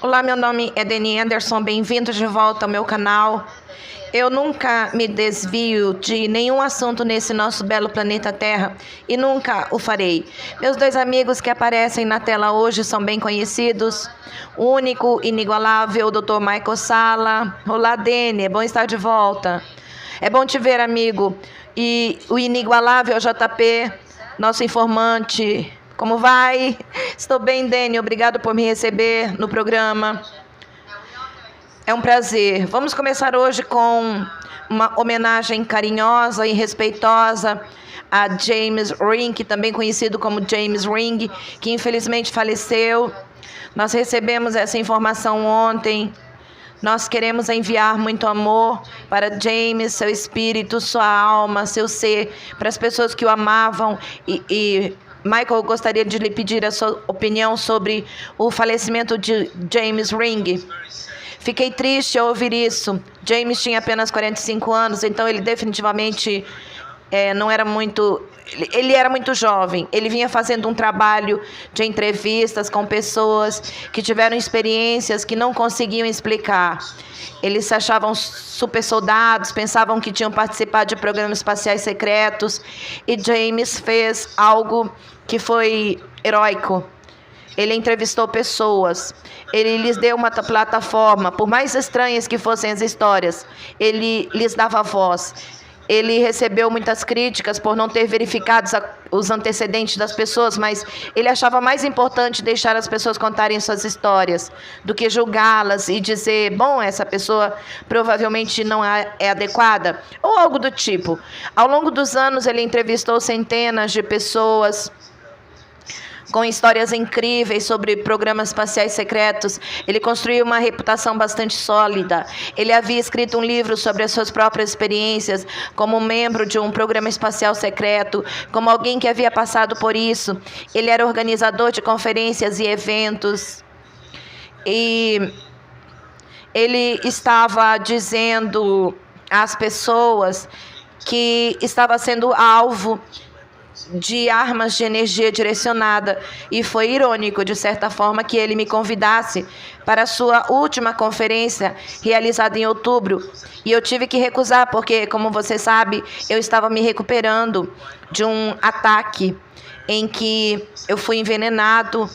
Olá, meu nome é Deni Anderson, bem-vindos de volta ao meu canal. Eu nunca me desvio de nenhum assunto nesse nosso belo planeta Terra e nunca o farei. Meus dois amigos que aparecem na tela hoje são bem conhecidos. O único, inigualável, Dr. Michael Sala. Olá, Deni, é bom estar de volta. É bom te ver, amigo. E o inigualável JP, nosso informante. Como vai? Estou bem, Deni. Obrigado por me receber no programa. É um prazer. Vamos começar hoje com uma homenagem carinhosa e respeitosa a James Ring, também conhecido como James Ring, que infelizmente faleceu. Nós recebemos essa informação ontem. Nós queremos enviar muito amor para James, seu espírito, sua alma, seu ser, para as pessoas que o amavam. Michael, gostaria de lhe pedir a sua opinião sobre o falecimento de James Ring. Fiquei triste ao ouvir isso. James tinha apenas 45 anos, então ele definitivamente não era muito... Ele era muito jovem. Ele vinha fazendo um trabalho de entrevistas com pessoas que tiveram experiências que não conseguiam explicar. Eles se achavam super soldados, pensavam que tinham participado de programas espaciais secretos. E James fez algo que foi heróico. Ele entrevistou pessoas, ele lhes deu uma plataforma, por mais estranhas que fossem as histórias, ele lhes dava voz. Ele recebeu muitas críticas por não ter verificado os antecedentes das pessoas, mas ele achava mais importante deixar as pessoas contarem suas histórias do que julgá-las e dizer, bom, essa pessoa provavelmente não é adequada, ou algo do tipo. Ao longo dos anos, ele entrevistou centenas de pessoas com histórias incríveis sobre programas espaciais secretos. Ele construiu uma reputação bastante sólida. Ele havia escrito um livro sobre as suas próprias experiências como membro de um programa espacial secreto, como alguém que havia passado por isso. Ele era organizador de conferências e eventos. E ele estava dizendo às pessoas que estava sendo alvo de armas de energia direcionada, e foi irônico, de certa forma, que ele me convidasse para a sua última conferência, realizada em outubro, e eu tive que recusar, porque, como você sabe, eu estava me recuperando de um ataque em que eu fui envenenado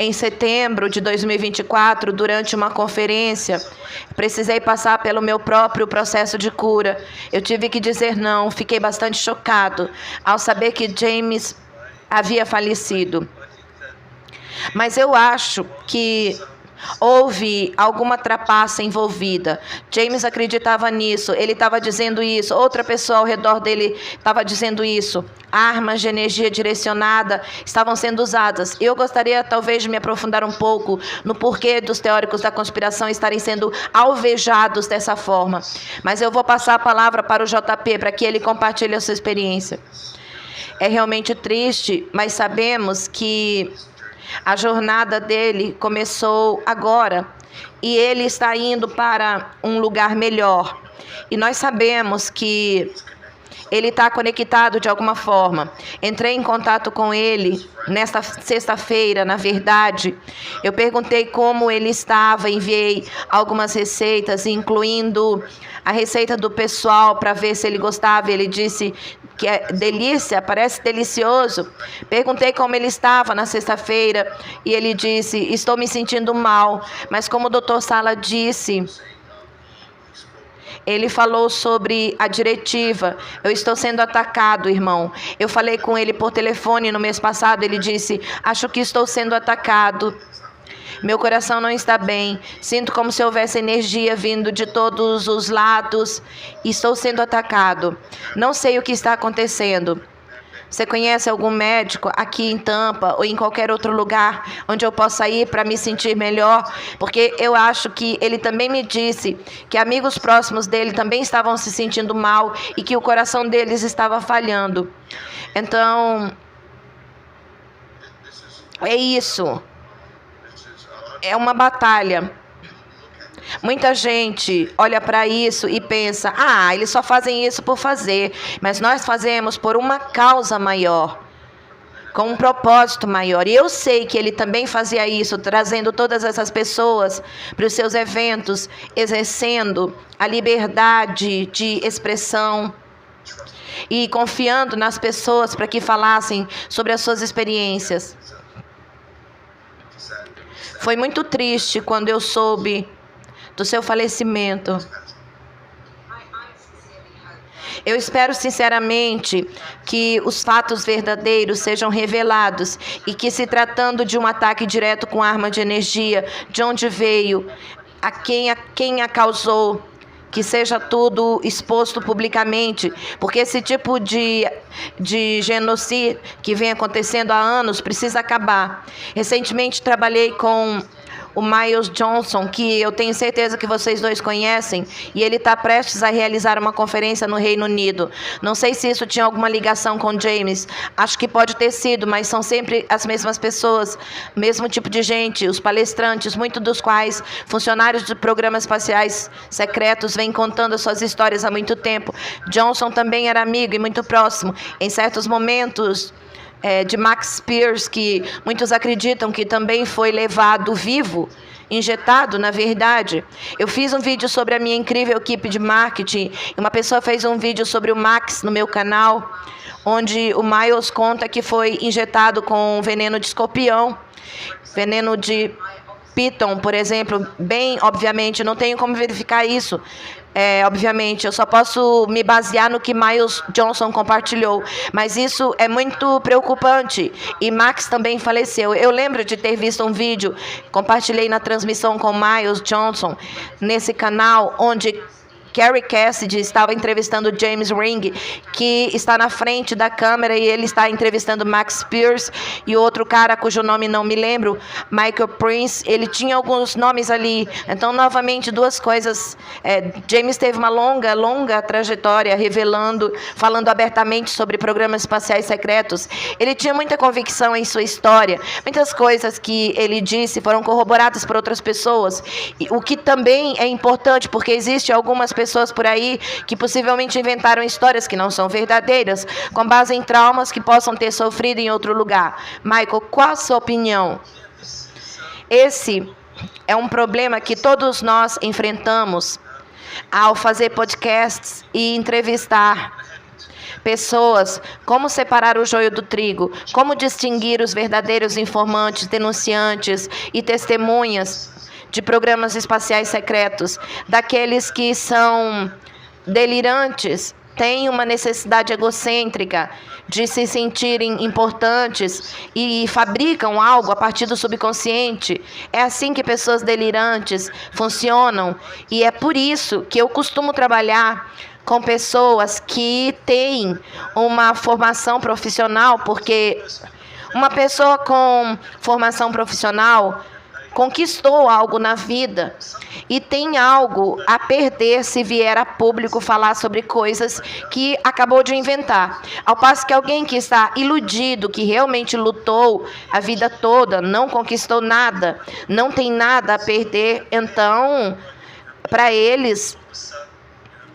em setembro de 2024, durante uma conferência. Precisei passar pelo meu próprio processo de cura. Eu tive que dizer não. Fiquei bastante chocado ao saber que James havia falecido. Mas eu acho que houve alguma trapaça envolvida. James acreditava nisso, ele estava dizendo isso, outra pessoa ao redor dele estava dizendo isso. Armas de energia direcionada estavam sendo usadas. Eu gostaria talvez de me aprofundar um pouco no porquê dos teóricos da conspiração estarem sendo alvejados dessa forma. Mas eu vou passar a palavra para o JP, para que ele compartilhe a sua experiência. É realmente triste, mas sabemos que a jornada dele começou agora e ele está indo para um lugar melhor. E nós sabemos que ele está conectado de alguma forma. Entrei em contato com ele nesta sexta-feira, na verdade. Eu perguntei como ele estava, enviei algumas receitas, incluindo a receita do pessoal, para ver se ele gostava. Ele disse que é delícia, parece delicioso. Perguntei como ele estava na sexta-feira e ele disse, estou me sentindo mal, mas como o Dr. Sala disse, ele falou sobre a diretiva. Eu estou sendo atacado, irmão. Eu falei com ele por telefone no mês passado. Ele disse, acho que estou sendo atacado. Meu coração não está bem. Sinto como se houvesse energia vindo de todos os lados. Estou sendo atacado. Não sei o que está acontecendo. Você conhece algum médico aqui em Tampa ou em qualquer outro lugar onde eu possa ir para me sentir melhor? Porque eu acho que ele também me disse que amigos próximos dele também estavam se sentindo mal e que o coração deles estava falhando. Então, é isso. É uma batalha. Muita gente olha para isso e pensa, eles só fazem isso por fazer, mas nós fazemos por uma causa maior. com um propósito maior. E eu sei que ele também fazia isso, trazendo todas essas pessoas para os seus eventos, exercendo a liberdade de expressão e confiando nas pessoas para que falassem sobre as suas experiências. Foi muito triste quando eu soube do seu falecimento. Eu espero sinceramente que os fatos verdadeiros sejam revelados e que, se tratando de um ataque direto com arma de energia, de onde veio, a quem a causou, que seja tudo exposto publicamente, porque esse tipo de genocídio que vem acontecendo há anos precisa acabar. Recentemente trabalhei com o Miles Johnson, que eu tenho certeza que vocês dois conhecem, e ele está prestes a realizar uma conferência no Reino Unido. Não sei se isso tinha alguma ligação com James, acho que pode ter sido, mas são sempre as mesmas pessoas, mesmo tipo de gente, os palestrantes, muitos dos quais funcionários de programas espaciais secretos vêm contando as suas histórias há muito tempo. Johnson também era amigo e muito próximo, em certos momentos, de Max Pierce, que muitos acreditam que também foi levado vivo, injetado, na verdade. Eu fiz um vídeo sobre a minha incrível equipe de marketing, e uma pessoa fez um vídeo sobre o Max no meu canal, onde o Miles conta que foi injetado com veneno de escorpião, veneno de Python, por exemplo. Bem, obviamente, não tenho como verificar isso. Obviamente, eu só posso me basear no que Miles Johnson compartilhou, mas isso é muito preocupante. E Max também faleceu. Eu lembro de ter visto um vídeo, compartilhei na transmissão com Miles Johnson, nesse canal, onde Carrie Cassidy estava entrevistando James Ring, que está na frente da câmera, e ele está entrevistando Max Pierce e outro cara cujo nome não me lembro, Michael Prince. Ele tinha alguns nomes ali. Então, novamente, duas coisas. James teve uma longa trajetória falando abertamente sobre programas espaciais secretos. Ele tinha muita convicção em sua história. Muitas coisas que ele disse foram corroboradas por outras pessoas, o que também é importante, porque existem algumas pessoas por aí que possivelmente inventaram histórias que não são verdadeiras, com base em traumas que possam ter sofrido em outro lugar. Michael, qual a sua opinião? Esse é um problema que todos nós enfrentamos ao fazer podcasts e entrevistar pessoas. Como separar o joio do trigo? Como distinguir os verdadeiros informantes, denunciantes e testemunhas de programas espaciais secretos, daqueles que são delirantes, têm uma necessidade egocêntrica de se sentirem importantes e fabricam algo a partir do subconsciente. É assim que pessoas delirantes funcionam, e é por isso que eu costumo trabalhar com pessoas que têm uma formação profissional, porque uma pessoa com formação profissional conquistou algo na vida e tem algo a perder se vier a público falar sobre coisas que acabou de inventar. Ao passo que alguém que está iludido, que realmente lutou a vida toda, não conquistou nada, não tem nada a perder, então, para eles,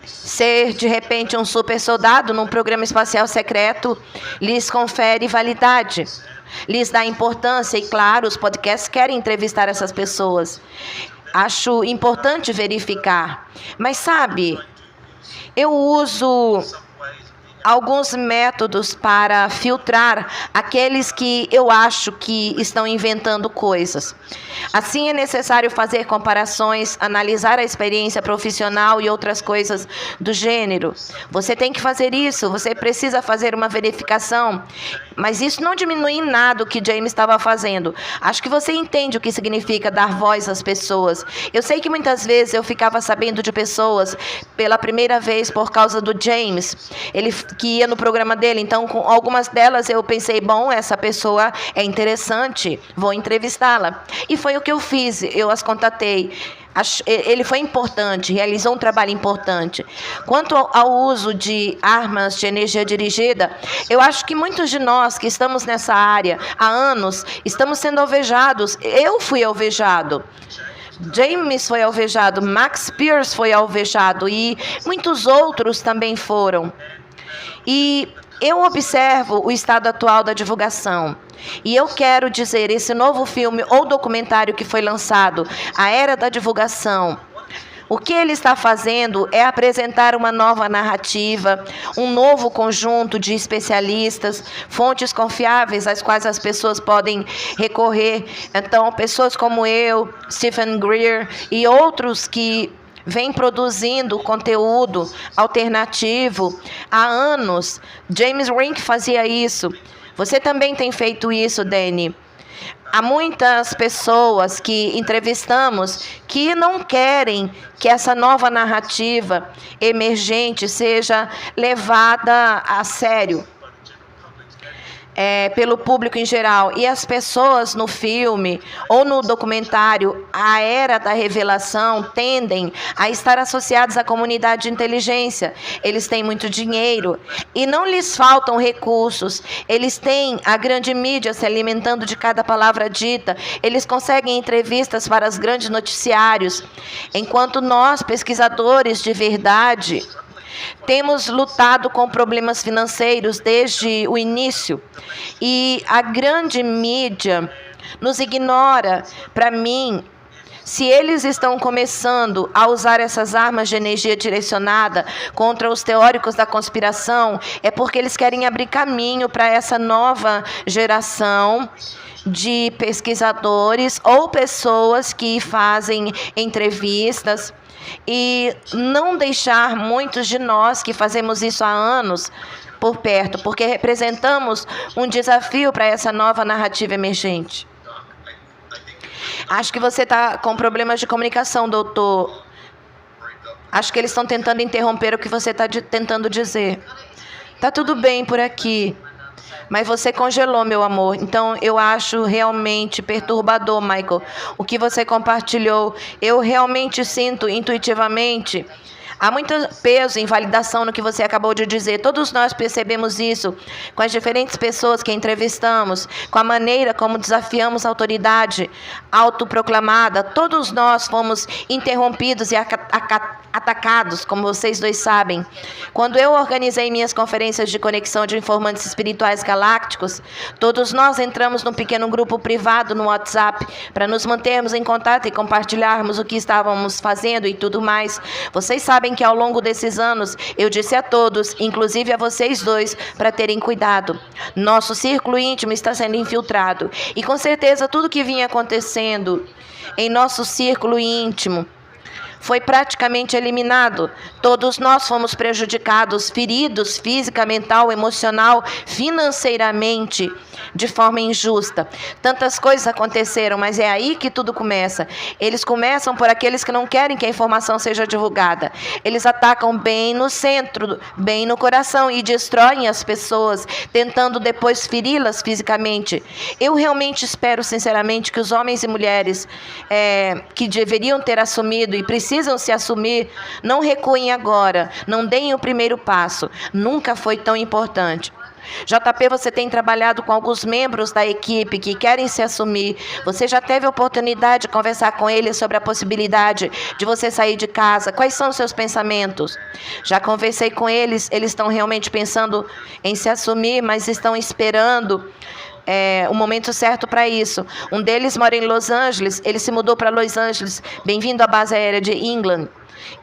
ser de repente um super soldado num programa espacial secreto lhes confere validade, lhes dá importância. E claro, os podcasts querem entrevistar essas pessoas. Acho importante verificar. Mas sabe, eu uso alguns métodos para filtrar aqueles que eu acho que estão inventando coisas. Assim, é necessário fazer comparações, analisar a experiência profissional e outras coisas do gênero. Você tem que fazer isso, você precisa fazer uma verificação. Mas isso não diminui em nada o que James estava fazendo. Acho que você entende o que significa dar voz às pessoas. Eu sei que muitas vezes eu ficava sabendo de pessoas pela primeira vez por causa do James, ele que ia no programa dele. Então, com algumas delas eu pensei, bom, essa pessoa é interessante, vou entrevistá-la. E foi o que eu fiz, eu as contatei. Ele foi importante, realizou um trabalho importante. Quanto ao uso de armas de energia dirigida, eu acho que muitos de nós que estamos nessa área há anos, estamos sendo alvejados. Eu fui alvejado. James foi alvejado, Max Pierce foi alvejado e muitos outros também foram. E Eu observo o estado atual da divulgação e eu quero dizer, esse novo filme ou documentário que foi lançado, A Era da Divulgação, o que ele está fazendo é apresentar uma nova narrativa, um novo conjunto de especialistas, fontes confiáveis às quais as pessoas podem recorrer. Então, pessoas como eu, Stephen Greer e outros que vêm produzindo conteúdo alternativo há anos. James Rink fazia isso. Você também tem feito isso, Danny. Há muitas pessoas que entrevistamos que não querem que essa nova narrativa emergente seja levada a sério pelo público em geral. E as pessoas no filme ou no documentário A Era da Revelação tendem a estar associados à comunidade de inteligência. Eles têm muito dinheiro e não lhes faltam recursos. Eles têm a grande mídia se alimentando de cada palavra dita. Eles conseguem entrevistas para os grandes noticiários. Enquanto nós, pesquisadores de verdade, temos lutado com problemas financeiros desde o início e a grande mídia nos ignora. Para mim, se eles estão começando a usar essas armas de energia direcionada contra os teóricos da conspiração, é porque eles querem abrir caminho para essa nova geração de pesquisadores ou pessoas que fazem entrevistas e não deixar muitos de nós que fazemos isso há anos por perto, porque representamos um desafio para essa nova narrativa emergente. Acho que você está com problemas de comunicação, doutor. Acho que eles estão tentando interromper o que você está tentando dizer. Tá tudo bem por aqui. Mas você congelou, meu amor. Então, eu acho realmente perturbador, Michael, o que você compartilhou. Eu realmente sinto intuitivamente. Há muito peso em validação no que você acabou de dizer. Todos nós percebemos isso com as diferentes pessoas que entrevistamos, com a maneira como desafiamos a autoridade autoproclamada. Todos nós fomos interrompidos e atacados, como vocês dois sabem. Quando eu organizei minhas conferências de conexão de informantes espirituais galácticos, todos nós entramos num pequeno grupo privado no WhatsApp para nos mantermos em contato e compartilharmos o que estávamos fazendo e tudo mais. Vocês sabem que ao longo desses anos eu disse a todos, inclusive a vocês dois, para terem cuidado. Nosso círculo íntimo está sendo infiltrado e com certeza tudo que vinha acontecendo em nosso círculo íntimo foi praticamente eliminado. Todos nós fomos prejudicados, feridos física, mental, emocional, financeiramente, de forma injusta. Tantas coisas aconteceram, mas é aí que tudo começa. Eles começam por aqueles que não querem que a informação seja divulgada. Eles atacam bem no centro, bem no coração e destroem as pessoas, tentando depois feri-las fisicamente. Eu realmente espero, sinceramente, que os homens e mulheres que deveriam ter assumido e precisam se assumir, não recuem agora, não deem o primeiro passo. Nunca foi tão importante. JP, você tem trabalhado com alguns membros da equipe que querem se assumir. Você já teve a oportunidade de conversar com eles sobre a possibilidade de você sair de casa? Quais são os seus pensamentos? Já conversei com eles, eles estão realmente pensando em se assumir, mas estão esperando o momento certo para isso. Um deles mora em Los Angeles, ele se mudou para Los Angeles, bem-vindo à base aérea de England.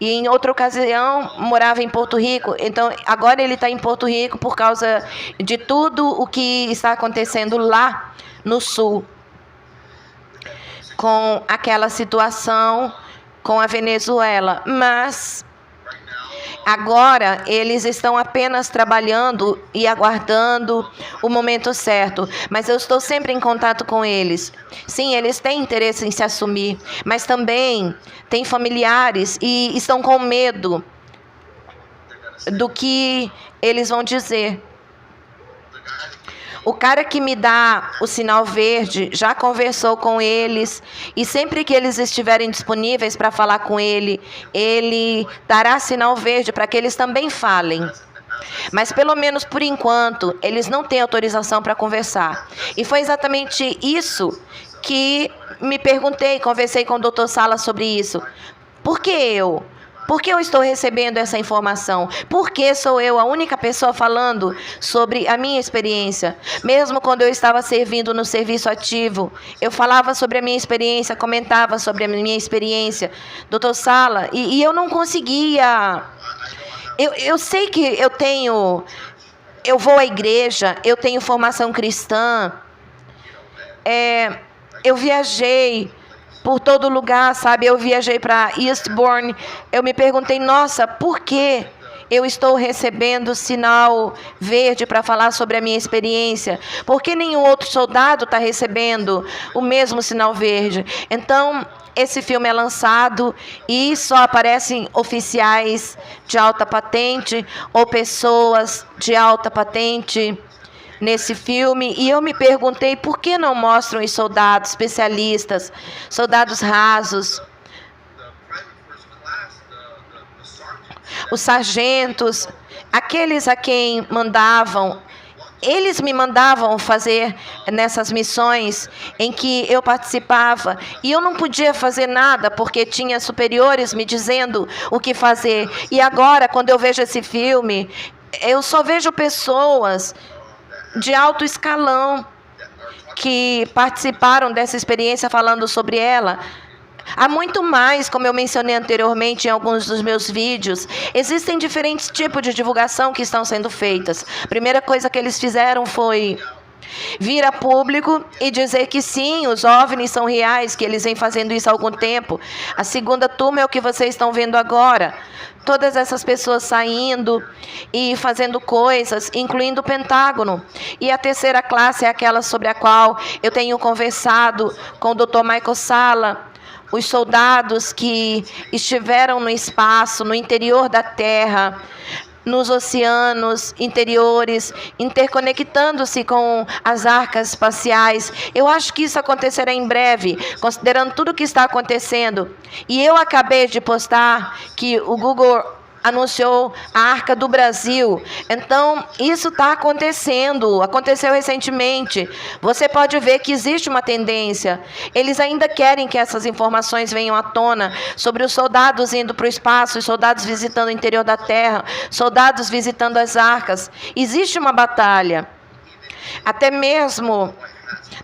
E em outra ocasião morava em Porto Rico. Então agora ele está em Porto Rico por causa de tudo o que está acontecendo lá no sul, com aquela situação com a Venezuela. Mas agora eles estão apenas trabalhando e aguardando o momento certo. Mas eu estou sempre em contato com eles. Sim, eles têm interesse em se assumir, mas também têm familiares e estão com medo do que eles vão dizer. O cara que me dá o sinal verde já conversou com eles e sempre que eles estiverem disponíveis para falar com ele, ele dará sinal verde para que eles também falem. Mas pelo menos por enquanto, eles não têm autorização para conversar. E foi exatamente isso que me perguntei, conversei com o Dr. Sala sobre isso. Por que eu? Por que eu estou recebendo essa informação? Por que sou eu a única pessoa falando sobre a minha experiência? Mesmo quando eu estava servindo no serviço ativo, eu falava sobre a minha experiência, comentava sobre a minha experiência, Dr. Sala, e eu não conseguia. Eu sei que eu vou à igreja, eu tenho formação cristã, eu viajei por todo lugar, sabe? Eu viajei para Eastbourne. Eu me perguntei, nossa, por que eu estou recebendo sinal verde para falar sobre a minha experiência? Por que nenhum outro soldado está recebendo o mesmo sinal verde? Então, esse filme é lançado e só aparecem oficiais de alta patente ou pessoas de alta patente nesse filme, e eu me perguntei por que não mostram os soldados especialistas, soldados rasos, os sargentos, aqueles a quem mandavam. Eles me mandavam fazer nessas missões em que eu participava, e eu não podia fazer nada porque tinha superiores me dizendo o que fazer. E agora, quando eu vejo esse filme, eu só vejo pessoas de alto escalão que participaram dessa experiência falando sobre ela. Há muito mais, como eu mencionei anteriormente em alguns dos meus vídeos. Existem diferentes tipos de divulgação que estão sendo feitas. A primeira coisa que eles fizeram foi vir a público e dizer que sim, os OVNIs são reais, que eles vêm fazendo isso há algum tempo. A segunda turma é o que vocês estão vendo agora. Todas essas pessoas saindo e fazendo coisas, incluindo o Pentágono. E a terceira classe é aquela sobre a qual eu tenho conversado com o Dr. Michael Salla, os soldados que estiveram no espaço, no interior da Terra, nos oceanos interiores, interconectando-se com as arcas espaciais. Eu acho que isso acontecerá em breve, considerando tudo o que está acontecendo. E eu acabei de postar que o Google anunciou a Arca do Brasil. Então, isso está acontecendo, aconteceu recentemente. Você pode ver que existe uma tendência. Eles ainda querem que essas informações venham à tona sobre os soldados indo para o espaço, os soldados visitando o interior da Terra, soldados visitando as arcas. Existe uma batalha. Até mesmo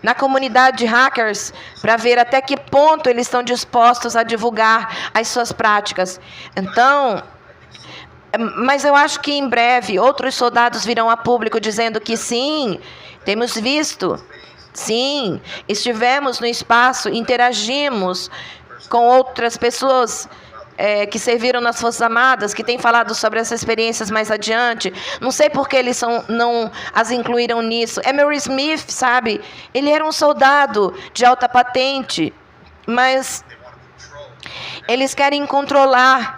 na comunidade de hackers, para ver até que ponto eles estão dispostos a divulgar as suas práticas. Então, mas eu acho que em breve outros soldados virão a público dizendo que sim, temos visto, sim, estivemos no espaço, interagimos com outras pessoas que serviram nas Forças Armadas, que têm falado sobre essas experiências mais adiante. Não sei por que eles não as incluíram nisso. Emery Smith, sabe, ele era um soldado de alta patente, mas eles querem controlar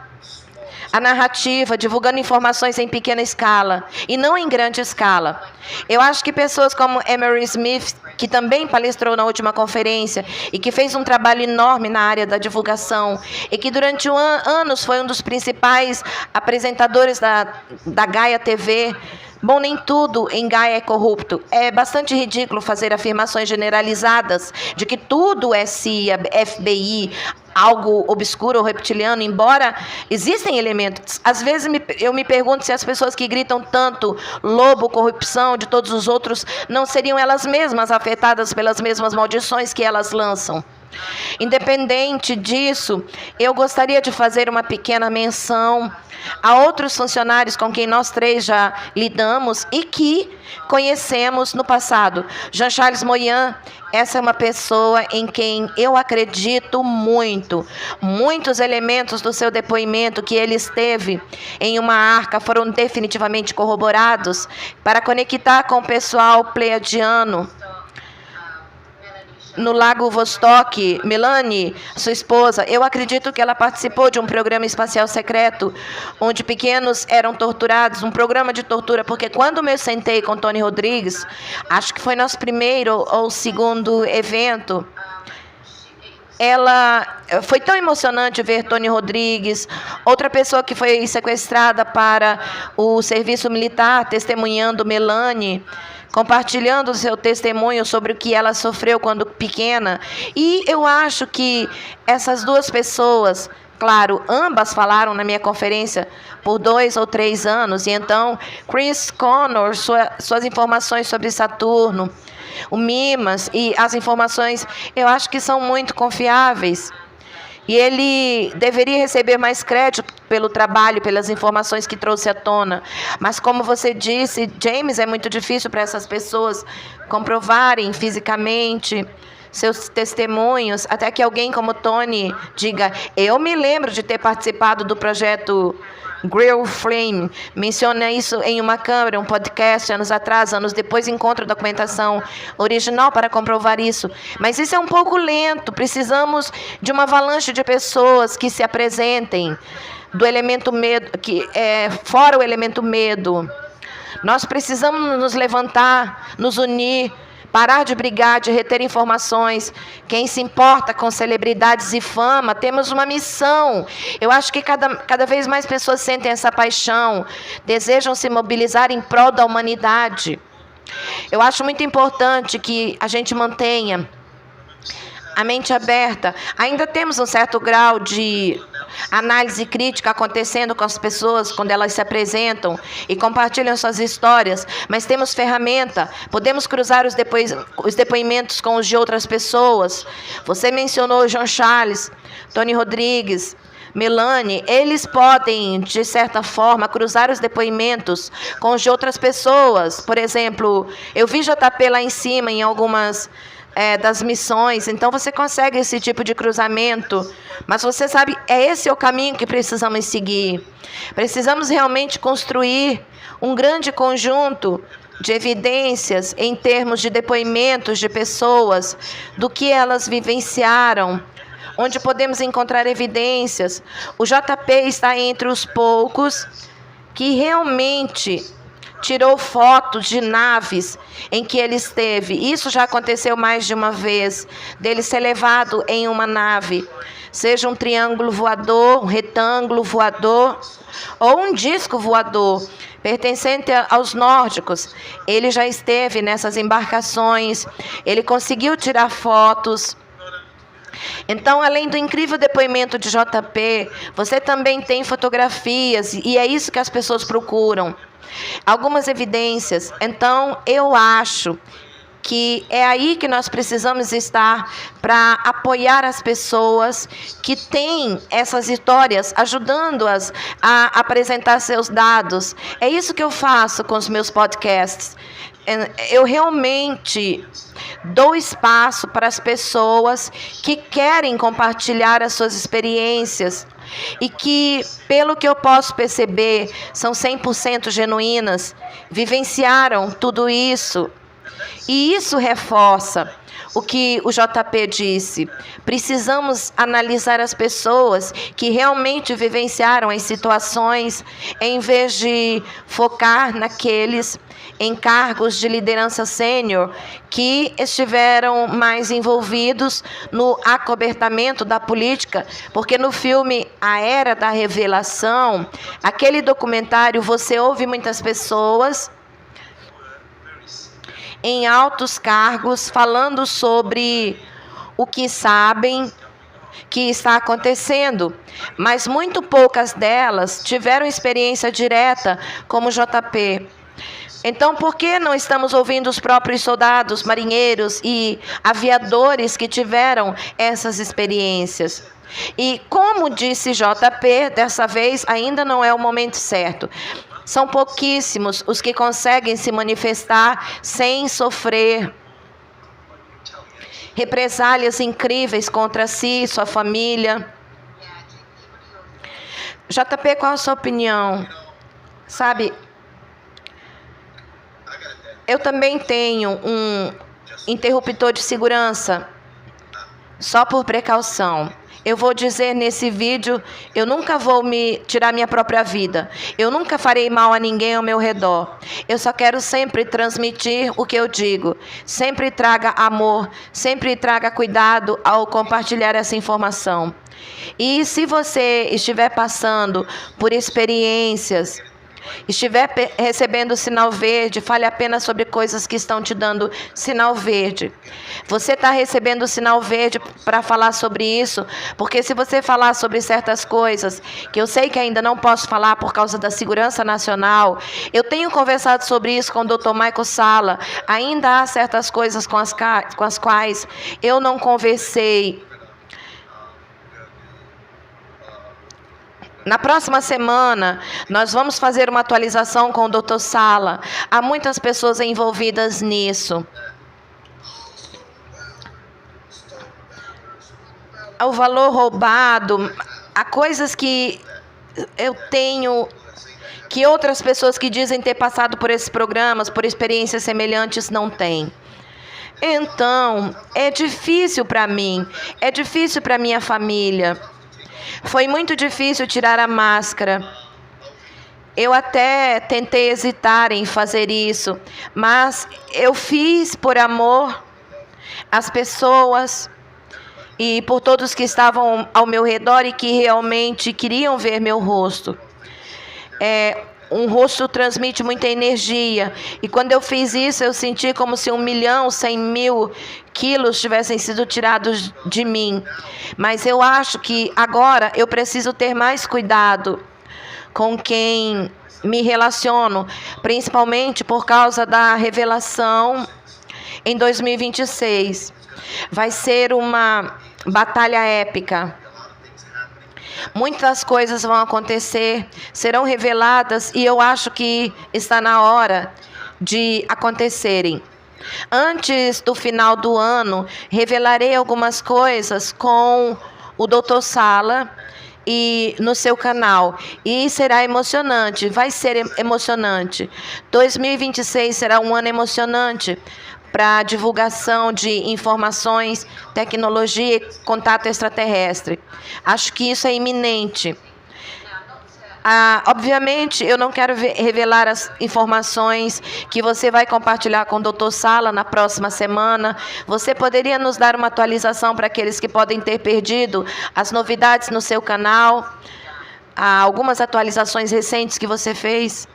a narrativa, divulgando informações em pequena escala e não em grande escala. Eu acho que pessoas como Emery Smith, que também palestrou na última conferência e que fez um trabalho enorme na área da divulgação e que durante anos foi um dos principais apresentadores da Gaia TV. Bom, nem tudo em Gaia é corrupto. É bastante ridículo fazer afirmações generalizadas de que tudo é CIA, FBI, algo obscuro ou reptiliano, embora existem elementos. Às vezes eu me pergunto se as pessoas que gritam tanto lobo, corrupção de todos os outros, não seriam elas mesmas afetadas pelas mesmas maldições que elas lançam. Independente disso, eu gostaria de fazer uma pequena menção a outros funcionários com quem nós três já lidamos e que conhecemos no passado. Jean-Charles Moyan, essa é uma pessoa em quem eu acredito muito. Muitos elementos do seu depoimento que ele esteve em uma arca foram definitivamente corroborados para conectar com o pessoal pleiadiano no Lago Vostok. Melanie, sua esposa, eu acredito que ela participou de um programa espacial secreto, onde pequenos eram torturados, um programa de tortura, porque quando eu sentei com Tony Rodrigues, acho que foi nosso primeiro ou segundo evento, foi tão emocionante ver Tony Rodrigues, outra pessoa que foi sequestrada para o serviço militar, testemunhando Melanie, compartilhando o seu testemunho sobre o que ela sofreu quando pequena. E eu acho que essas duas pessoas claro, ambas falaram na minha conferência por 2 ou 3 anos, e então Chris Connor, suas informações sobre Saturno, o Mimas e as informações, eu acho que são muito confiáveis. E ele deveria receber mais crédito pelo trabalho, pelas informações que trouxe à tona. Mas como você disse, James, é muito difícil para essas pessoas comprovarem fisicamente seus testemunhos, até que alguém como Tony diga: eu me lembro de ter participado do projeto Grill Flame, menciona isso em uma câmera, um podcast, anos atrás, anos depois encontra a documentação original para comprovar isso. Mas isso é um pouco lento, precisamos de uma avalanche de pessoas que se apresentem do elemento medo, fora o elemento medo. Nós precisamos nos levantar, nos unir, parar de brigar, de reter informações. Quem se importa com celebridades e fama, temos uma missão. Eu acho que cada vez mais pessoas sentem essa paixão, desejam se mobilizar em prol da humanidade. Eu acho muito importante que a gente mantenha a mente aberta. Ainda temos um certo grau de análise crítica acontecendo com as pessoas quando elas se apresentam e compartilham suas histórias, mas temos ferramenta, podemos cruzar os depoimentos com os de outras pessoas. Você mencionou John Charles, Tony Rodrigues, Melanie, eles podem, de certa forma, cruzar os depoimentos com os de outras pessoas. Por exemplo, eu vi JP lá em cima em algumas das missões, então você consegue esse tipo de cruzamento, mas você sabe, esse é o caminho que precisamos seguir. Precisamos realmente construir um grande conjunto de evidências em termos de depoimentos de pessoas, do que elas vivenciaram, onde podemos encontrar evidências. O JP está entre os poucos que realmente tirou fotos de naves em que ele esteve. Isso já aconteceu mais de uma vez, dele ser levado em uma nave, seja um triângulo voador, um retângulo voador, ou um disco voador, pertencente aos nórdicos. Ele já esteve nessas embarcações, ele conseguiu tirar fotos. Então, além do incrível depoimento de JP, você também tem fotografias, e é isso que as pessoas procuram. Algumas evidências. Então, eu acho que é aí que nós precisamos estar para apoiar as pessoas que têm essas histórias, ajudando-as a apresentar seus dados. É isso que eu faço com os meus podcasts. Eu realmente dou espaço para as pessoas que querem compartilhar as suas experiências e que, pelo que eu posso perceber, são 100% genuínas, vivenciaram tudo isso. E isso reforça o que o JP disse. Precisamos analisar as pessoas que realmente vivenciaram as situações, em vez de focar naqueles em cargos de liderança sênior que estiveram mais envolvidos no acobertamento da política, porque no filme A Era da Revelação, aquele documentário, você ouve muitas pessoas em altos cargos falando sobre o que sabem que está acontecendo, mas muito poucas delas tiveram experiência direta como JP. Então, por que não estamos ouvindo os próprios soldados, marinheiros e aviadores que tiveram essas experiências? E como disse JP, dessa vez ainda não é o momento certo. São pouquíssimos os que conseguem se manifestar sem sofrer represálias incríveis contra si e sua família. JP, qual a sua opinião? Sabe, eu também tenho um interruptor de segurança, só por precaução. Eu vou dizer nesse vídeo, eu nunca vou tirar minha própria vida. Eu nunca farei mal a ninguém ao meu redor. Eu só quero sempre transmitir o que eu digo. Sempre traga amor, sempre traga cuidado ao compartilhar essa informação. E se você estiver passando por experiências estiver recebendo sinal verde, fale apenas sobre coisas que estão te dando sinal verde. Você está recebendo sinal verde para falar sobre isso, porque se você falar sobre certas coisas, que eu sei que ainda não posso falar por causa da segurança nacional, eu tenho conversado sobre isso com o Dr. Michael Salla, ainda há certas coisas com as quais eu não conversei. Na próxima semana, nós vamos fazer uma atualização com o Dr. Salla. Há muitas pessoas envolvidas nisso. O valor roubado, há coisas que eu tenho, que outras pessoas que dizem ter passado por esses programas, por experiências semelhantes, não têm. Então, é difícil para mim, é difícil para minha família. Foi muito difícil tirar a máscara. Eu até tentei hesitar em fazer isso, mas eu fiz por amor às pessoas e por todos que estavam ao meu redor e que realmente queriam ver meu rosto. Um rosto transmite muita energia. E quando eu fiz isso, eu senti como se 1.100.000 quilos tivessem sido tirados de mim. Mas eu acho que agora eu preciso ter mais cuidado com quem me relaciono, principalmente por causa da revelação em 2026. Vai ser uma batalha épica. Muitas coisas vão acontecer, serão reveladas e eu acho que está na hora de acontecerem. Antes do final do ano, revelarei algumas coisas com o Dr. Salla e no seu canal. E será emocionante, vai ser emocionante. 2026 será um ano emocionante para divulgação de informações, tecnologia e contato extraterrestre. Acho que isso é iminente. Obviamente, eu não quero revelar as informações que você vai compartilhar com o Dr. Salla na próxima semana. Você poderia nos dar uma atualização para aqueles que podem ter perdido as novidades no seu canal? Algumas atualizações recentes que você fez?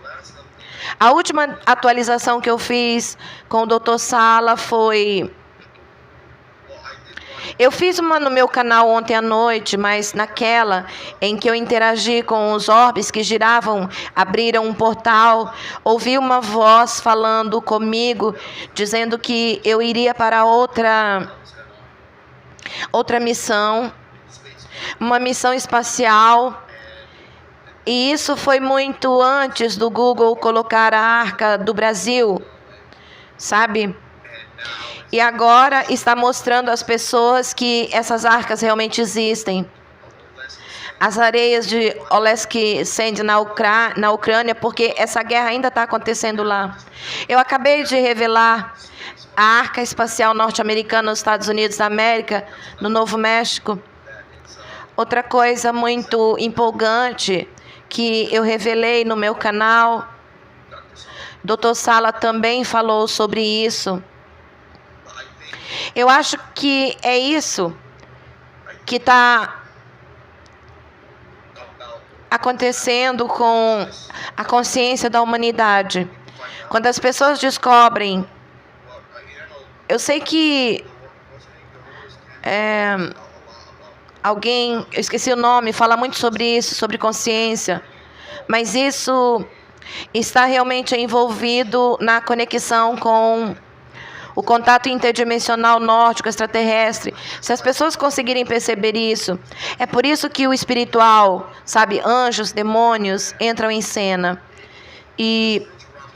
A última atualização que eu fiz com o Dr. Salla foi... Eu fiz uma no meu canal ontem à noite, mas naquela em que eu interagi com os orbes que giravam, abriram um portal, ouvi uma voz falando comigo, dizendo que eu iria para outra missão, uma missão espacial. E isso foi muito antes do Google colocar a Arca do Brasil, sabe? E agora está mostrando às pessoas que essas arcas realmente existem. As areias de Olesk Sand na Ucrânia, porque essa guerra ainda está acontecendo lá. Eu acabei de revelar a Arca Espacial Norte-Americana nos Estados Unidos da América, no Novo México. Outra coisa muito empolgante que eu revelei no meu canal, Dr. Salla também falou sobre isso. Eu acho que é isso que está acontecendo com a consciência da humanidade. Quando as pessoas descobrem... Eu sei que... alguém, eu esqueci o nome, fala muito sobre isso, sobre consciência. Mas isso está realmente envolvido na conexão com o contato interdimensional nórdico extraterrestre. Se as pessoas conseguirem perceber isso, é por isso que o espiritual, sabe, anjos, demônios, entram em cena. E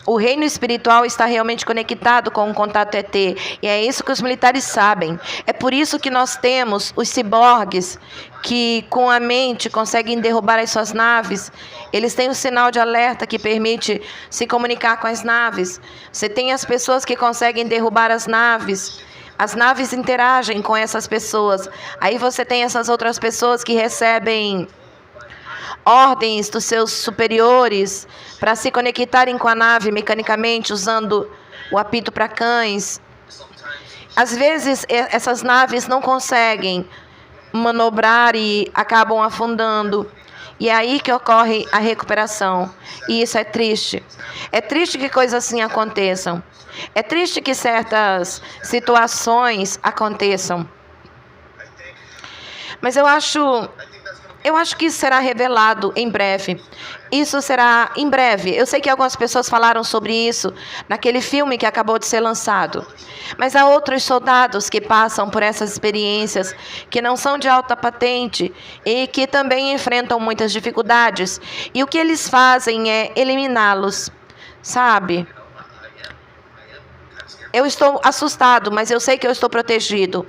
o reino espiritual está realmente conectado com o contato ET. E é isso que os militares sabem. É por isso que nós temos os ciborgues que com a mente conseguem derrubar as suas naves. Eles têm um sinal de alerta que permite se comunicar com as naves. Você tem as pessoas que conseguem derrubar as naves. As naves interagem com essas pessoas. Aí você tem essas outras pessoas que recebem ordens dos seus superiores para se conectarem com a nave mecanicamente, usando o apito para cães. Às vezes, essas naves não conseguem manobrar e acabam afundando. E é aí que ocorre a recuperação. E isso é triste. É triste que coisas assim aconteçam. É triste que certas situações aconteçam. Mas eu acho que isso será revelado em breve. Isso será em breve. Eu sei que algumas pessoas falaram sobre isso naquele filme que acabou de ser lançado. Mas há outros soldados que passam por essas experiências, que não são de alta patente e que também enfrentam muitas dificuldades. E o que eles fazem é eliminá-los, sabe? Eu estou assustado, mas eu sei que eu estou protegido.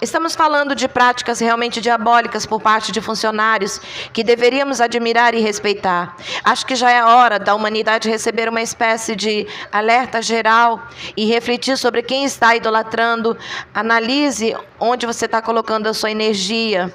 Estamos falando de práticas realmente diabólicas por parte de funcionários que deveríamos admirar e respeitar. Acho que já é hora da humanidade receber uma espécie de alerta geral e refletir sobre quem está idolatrando. Analise onde você está colocando a sua energia.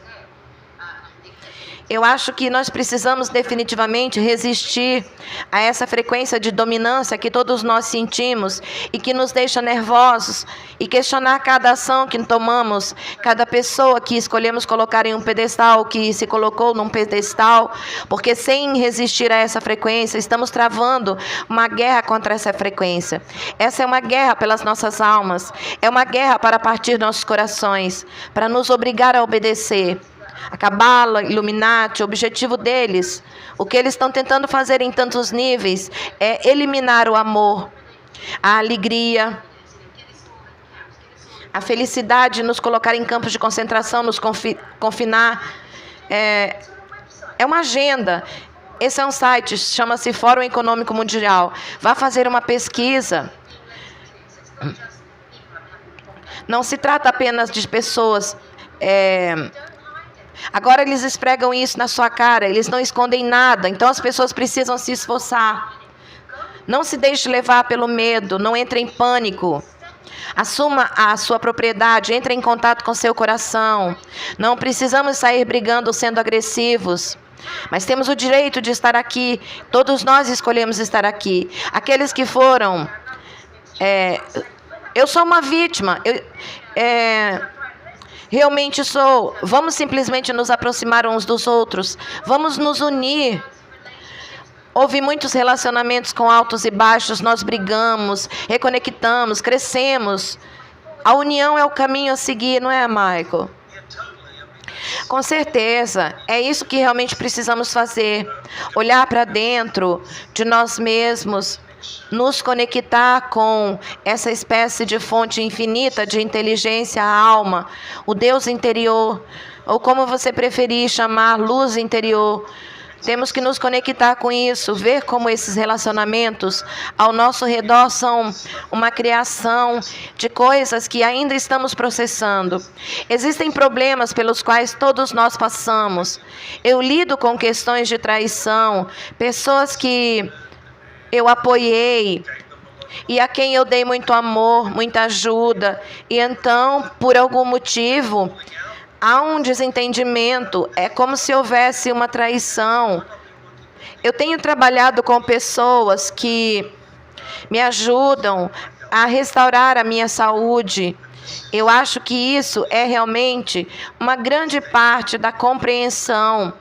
Eu acho que nós precisamos definitivamente resistir a essa frequência de dominância que todos nós sentimos e que nos deixa nervosos, e questionar cada ação que tomamos, cada pessoa que escolhemos colocar em um pedestal, que se colocou num pedestal, porque sem resistir a essa frequência, estamos travando uma guerra contra essa frequência. Essa é uma guerra pelas nossas almas, é uma guerra para partir nossos corações, para nos obrigar a obedecer. A Cabala, Illuminati, o objetivo deles, o que eles estão tentando fazer em tantos níveis, é eliminar o amor, a alegria, a felicidade, nos colocar em campos de concentração, nos confinar. É uma agenda. Esse é um site, chama-se Fórum Econômico Mundial. Vá fazer uma pesquisa. Não se trata apenas de pessoas... Agora eles esfregam isso na sua cara, eles não escondem nada, então as pessoas precisam se esforçar. Não se deixe levar pelo medo, não entre em pânico. Assuma a sua propriedade, entre em contato com seu coração. Não precisamos sair brigando ou sendo agressivos, mas temos o direito de estar aqui. Todos nós escolhemos estar aqui. Aqueles que foram... eu sou uma vítima. Realmente sou. Vamos simplesmente nos aproximar uns dos outros. Vamos nos unir. Houve muitos relacionamentos com altos e baixos. Nós brigamos, reconectamos, crescemos. A união é o caminho a seguir, não é, Michael? Com certeza. É isso que realmente precisamos fazer. Olhar para dentro de nós mesmos. Nos conectar com essa espécie de fonte infinita de inteligência, a alma, o Deus interior, ou como você preferir chamar, luz interior. Temos que nos conectar com isso, ver como esses relacionamentos ao nosso redor são uma criação de coisas que ainda estamos processando. Existem problemas pelos quais todos nós passamos. Eu lido com questões de traição, pessoas que eu apoiei e a quem eu dei muito amor, muita ajuda, e então, por algum motivo, há um desentendimento, é como se houvesse uma traição. Eu tenho trabalhado com pessoas que me ajudam a restaurar a minha saúde. Eu acho que isso é realmente uma grande parte da compreensão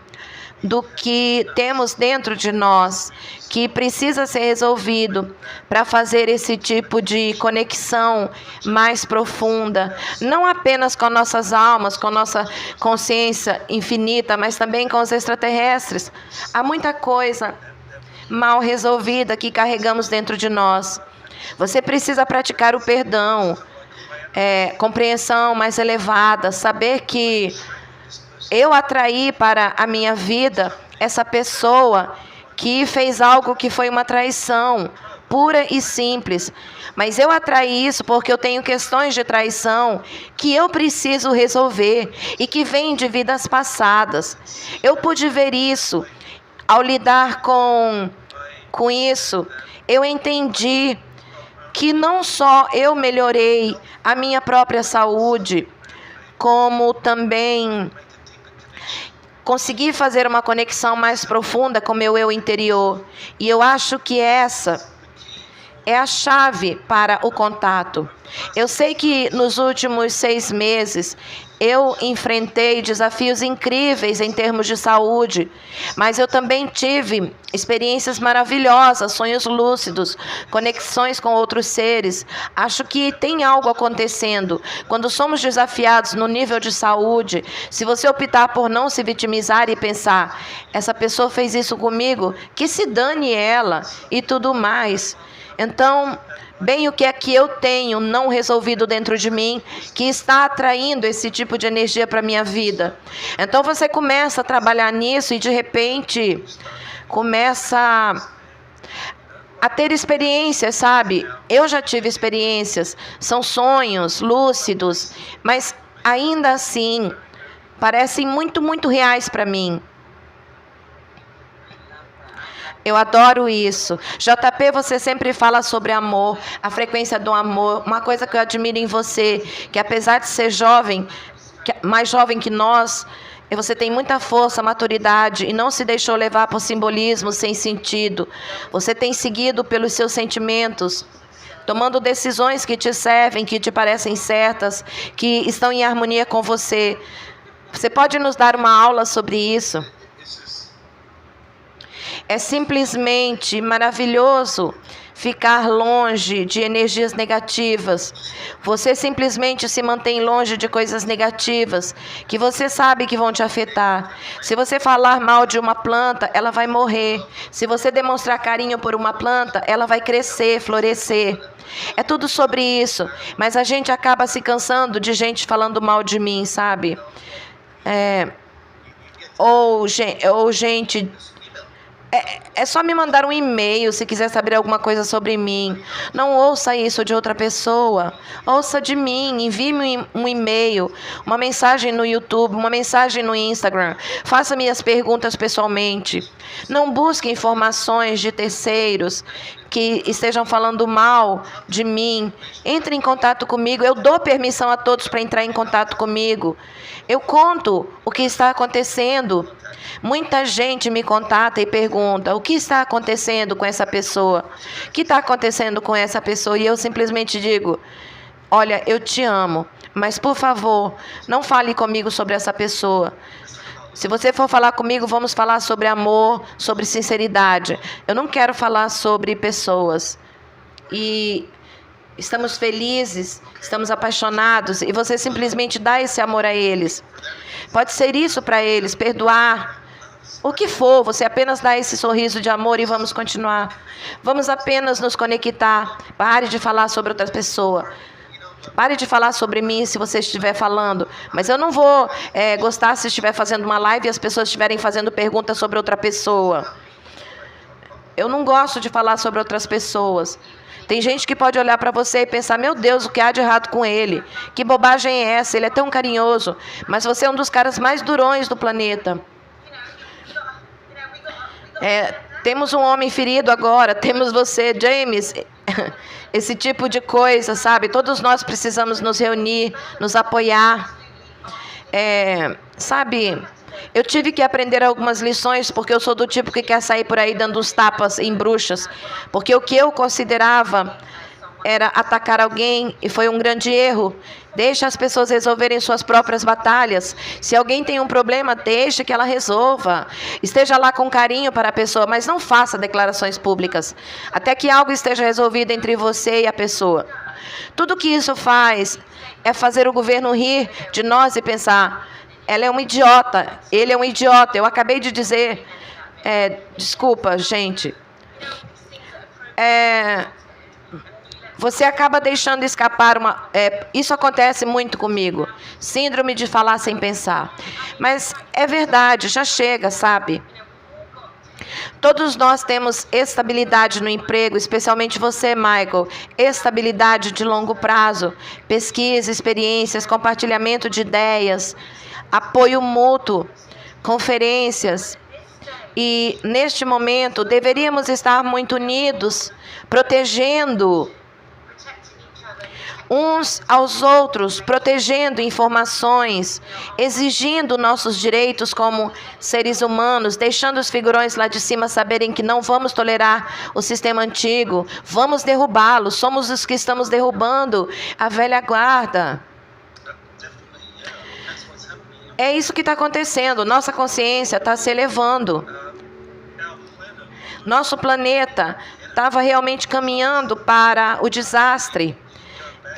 do que temos dentro de nós, que precisa ser resolvido para fazer esse tipo de conexão mais profunda, não apenas com nossas almas, com nossa consciência infinita, mas também com os extraterrestres. Há muita coisa mal resolvida que carregamos dentro de nós. Você precisa praticar o perdão, compreensão mais elevada, saber que eu atraí para a minha vida essa pessoa que fez algo que foi uma traição, pura e simples. Mas eu atraí isso porque eu tenho questões de traição que eu preciso resolver e que vêm de vidas passadas. Eu pude ver isso. Ao lidar com isso, eu entendi que não só eu melhorei a minha própria saúde, como também consegui fazer uma conexão mais profunda com meu eu interior. E eu acho que essa é a chave para o contato. Eu sei que nos últimos 6 meses eu enfrentei desafios incríveis em termos de saúde, mas eu também tive experiências maravilhosas, sonhos lúcidos, conexões com outros seres. Acho que tem algo acontecendo. Quando somos desafiados no nível de saúde, se você optar por não se vitimizar e pensar, essa pessoa fez isso comigo, que se dane ela e tudo mais. Então, bem o que é que eu tenho não resolvido dentro de mim, que está atraindo esse tipo de energia para a minha vida. Então você começa a trabalhar nisso e de repente começa a ter experiências, sabe? Eu já tive experiências, são sonhos lúcidos, mas ainda assim parecem muito, muito reais para mim. Eu adoro isso. JP, você sempre fala sobre amor, a frequência do amor. Uma coisa que eu admiro em você, que apesar de ser jovem, mais jovem que nós, você tem muita força, maturidade e não se deixou levar por simbolismo sem sentido. Você tem seguido pelos seus sentimentos, tomando decisões que te servem, que te parecem certas, que estão em harmonia com você. Você pode nos dar uma aula sobre isso? É simplesmente maravilhoso ficar longe de energias negativas. Você simplesmente se mantém longe de coisas negativas que você sabe que vão te afetar. Se você falar mal de uma planta, ela vai morrer. Se você demonstrar carinho por uma planta, ela vai crescer, florescer. É tudo sobre isso. Mas a gente acaba se cansando de gente falando mal de mim, sabe? Ou gente... É só me mandar um e-mail se quiser saber alguma coisa sobre mim. Não ouça isso de outra pessoa. Ouça de mim. Envie-me um e-mail, uma mensagem no YouTube, uma mensagem no Instagram. Faça minhas perguntas pessoalmente. Não busque informações de terceiros que estejam falando mal de mim. Entre em contato comigo. Eu dou permissão a todos para entrar em contato comigo. Eu conto o que está acontecendo. Muita gente me contata e pergunta: o que está acontecendo com essa pessoa? O que está acontecendo com essa pessoa? E eu simplesmente digo: olha, eu te amo, mas por favor, não fale comigo sobre essa pessoa. Se você for falar comigo, vamos falar sobre amor, sobre sinceridade. Eu não quero falar sobre pessoas. E estamos felizes, estamos apaixonados, e você simplesmente dá esse amor a eles. Pode ser isso para eles, perdoar, o que for, você apenas dá esse sorriso de amor e vamos continuar. Vamos apenas nos conectar. Pare de falar sobre outra pessoa. Pare de falar sobre mim se você estiver falando. Mas eu não vou gostar se estiver fazendo uma live e as pessoas estiverem fazendo perguntas sobre outra pessoa. Eu não gosto de falar sobre outras pessoas. Tem gente que pode olhar para você e pensar: meu Deus, o que há de errado com ele? Que bobagem é essa? Ele é tão carinhoso. Mas você é um dos caras mais durões do planeta. Temos um homem ferido agora, temos você, James. Esse tipo de coisa, sabe? Todos nós precisamos nos reunir, nos apoiar. Sabe, eu tive que aprender algumas lições, porque eu sou do tipo que quer sair por aí dando uns tapas em bruxas. Porque o que eu considerava era atacar alguém, e foi um grande erro. Deixa as pessoas resolverem suas próprias batalhas. Se alguém tem um problema, deixa que ela resolva. Esteja lá com carinho para a pessoa, mas não faça declarações públicas, até que algo esteja resolvido entre você e a pessoa. Tudo que isso faz é fazer o governo rir de nós e pensar: ela é uma idiota, ele é um idiota. Eu acabei de dizer... desculpa, gente. Você acaba deixando escapar isso acontece muito comigo. Síndrome de falar sem pensar. Mas é verdade, já chega, sabe? Todos nós temos estabilidade no emprego, especialmente você, Michael. Estabilidade de longo prazo. Pesquisa, experiências, compartilhamento de ideias, apoio mútuo, conferências. E, neste momento, deveríamos estar muito unidos, protegendo uns aos outros, protegendo informações, exigindo nossos direitos como seres humanos, deixando os figurões lá de cima saberem que não vamos tolerar o sistema antigo, vamos derrubá-lo, somos os que estamos derrubando a velha guarda. É isso que está acontecendo, nossa consciência está se elevando. Nosso planeta estava realmente caminhando para o desastre.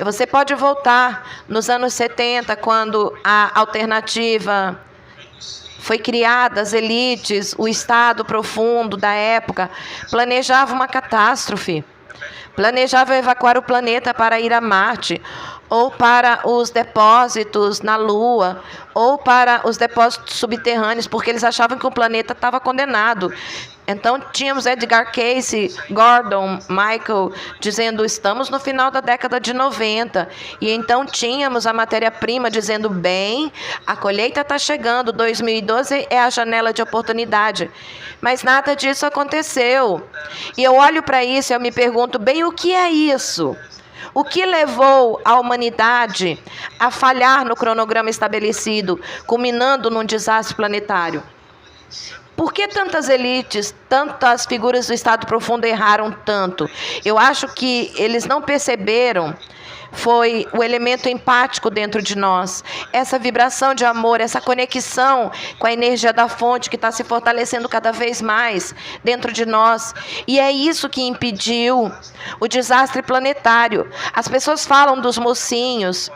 Você pode voltar nos anos 70, quando a alternativa foi criada, as elites, o Estado profundo da época, planejava uma catástrofe. Planejava evacuar o planeta para ir a Marte, ou para os depósitos na Lua, ou para os depósitos subterrâneos, porque eles achavam que o planeta estava condenado. Então, tínhamos Edgar Cayce, Gordon, Michael, dizendo, estamos no final da década de 90. E então, tínhamos a matéria-prima dizendo, bem, a colheita está chegando, 2012 é a janela de oportunidade. Mas nada disso aconteceu. E eu olho para isso e eu me pergunto, bem, o que é isso? O que levou a humanidade a falhar no cronograma estabelecido, culminando num desastre planetário? Por que tantas elites, tantas figuras do Estado profundo erraram tanto? Eu acho que eles não perceberam, foi o elemento empático dentro de nós, essa vibração de amor, essa conexão com a energia da fonte que está se fortalecendo cada vez mais dentro de nós. E é isso que impediu o desastre planetário. As pessoas falam dos mocinhos,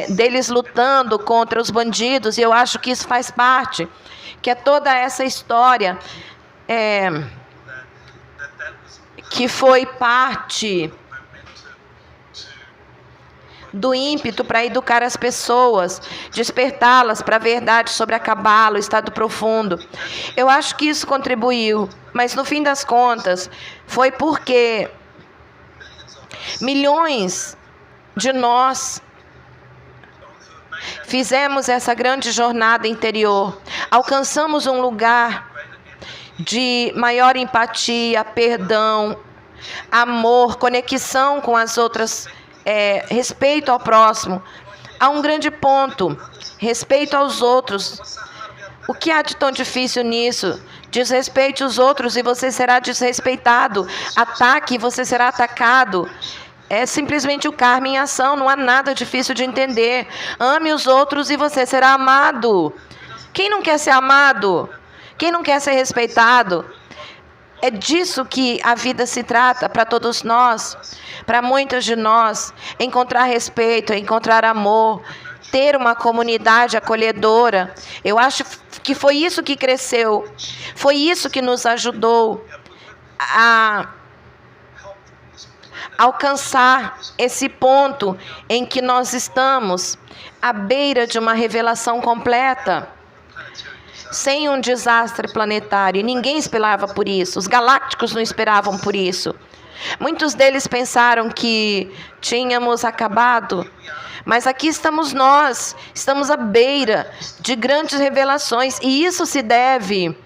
deles lutando contra os bandidos, e eu acho que isso faz parte, que é toda essa história que foi parte do ímpeto para educar as pessoas, despertá-las para a verdade sobre a cabala, o estado profundo. Eu acho que isso contribuiu, mas no fim das contas, foi porque milhões de nós fizemos essa grande jornada interior, alcançamos um lugar de maior empatia, perdão, amor, conexão com as outras, respeito ao próximo. Há um grande ponto, respeito aos outros. O que há de tão difícil nisso? Desrespeite os outros e você será desrespeitado. Ataque e você será atacado. É simplesmente o karma em ação, não há nada difícil de entender. Ame os outros e você será amado. Quem não quer ser amado? Quem não quer ser respeitado? É disso que a vida se trata para todos nós, para muitos de nós. Encontrar respeito, encontrar amor, ter uma comunidade acolhedora. Eu acho que foi isso que cresceu, foi isso que nos ajudou a alcançar esse ponto em que nós estamos à beira de uma revelação completa, sem um desastre planetário. Ninguém esperava por isso, os galácticos não esperavam por isso. Muitos deles pensaram que tínhamos acabado, mas aqui estamos nós, estamos à beira de grandes revelações, e isso se deve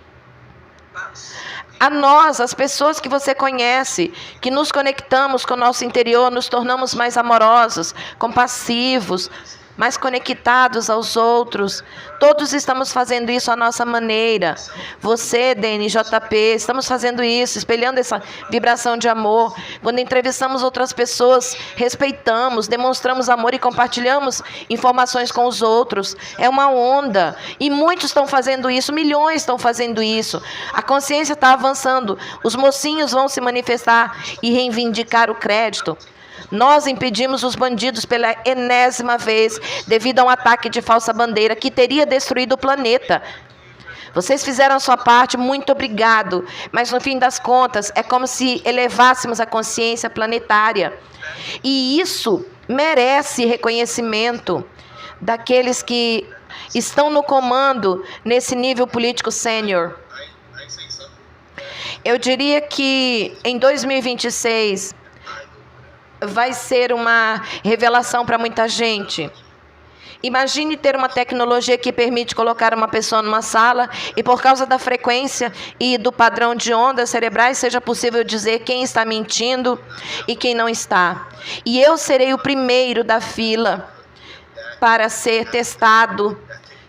a nós, as pessoas que você conhece, que nos conectamos com o nosso interior, nos tornamos mais amorosos, compassivos, mais conectados aos outros. Todos estamos fazendo isso à nossa maneira. Você, DNJP, estamos fazendo isso, espelhando essa vibração de amor. Quando entrevistamos outras pessoas, respeitamos, demonstramos amor e compartilhamos informações com os outros. É uma onda. E muitos estão fazendo isso, milhões estão fazendo isso. A consciência está avançando. Os mocinhos vão se manifestar e reivindicar o crédito. Nós impedimos os bandidos pela enésima vez, devido a um ataque de falsa bandeira que teria destruído o planeta. Vocês fizeram a sua parte, muito obrigado. Mas no fim das contas, é como se elevássemos a consciência planetária. E isso merece reconhecimento daqueles que estão no comando nesse nível político sênior. Eu diria que em 2026... vai ser uma revelação para muita gente. Imagine ter uma tecnologia que permite colocar uma pessoa numa sala e, por causa da frequência e do padrão de ondas cerebrais, seja possível dizer quem está mentindo e quem não está. E eu serei o primeiro da fila para ser testado,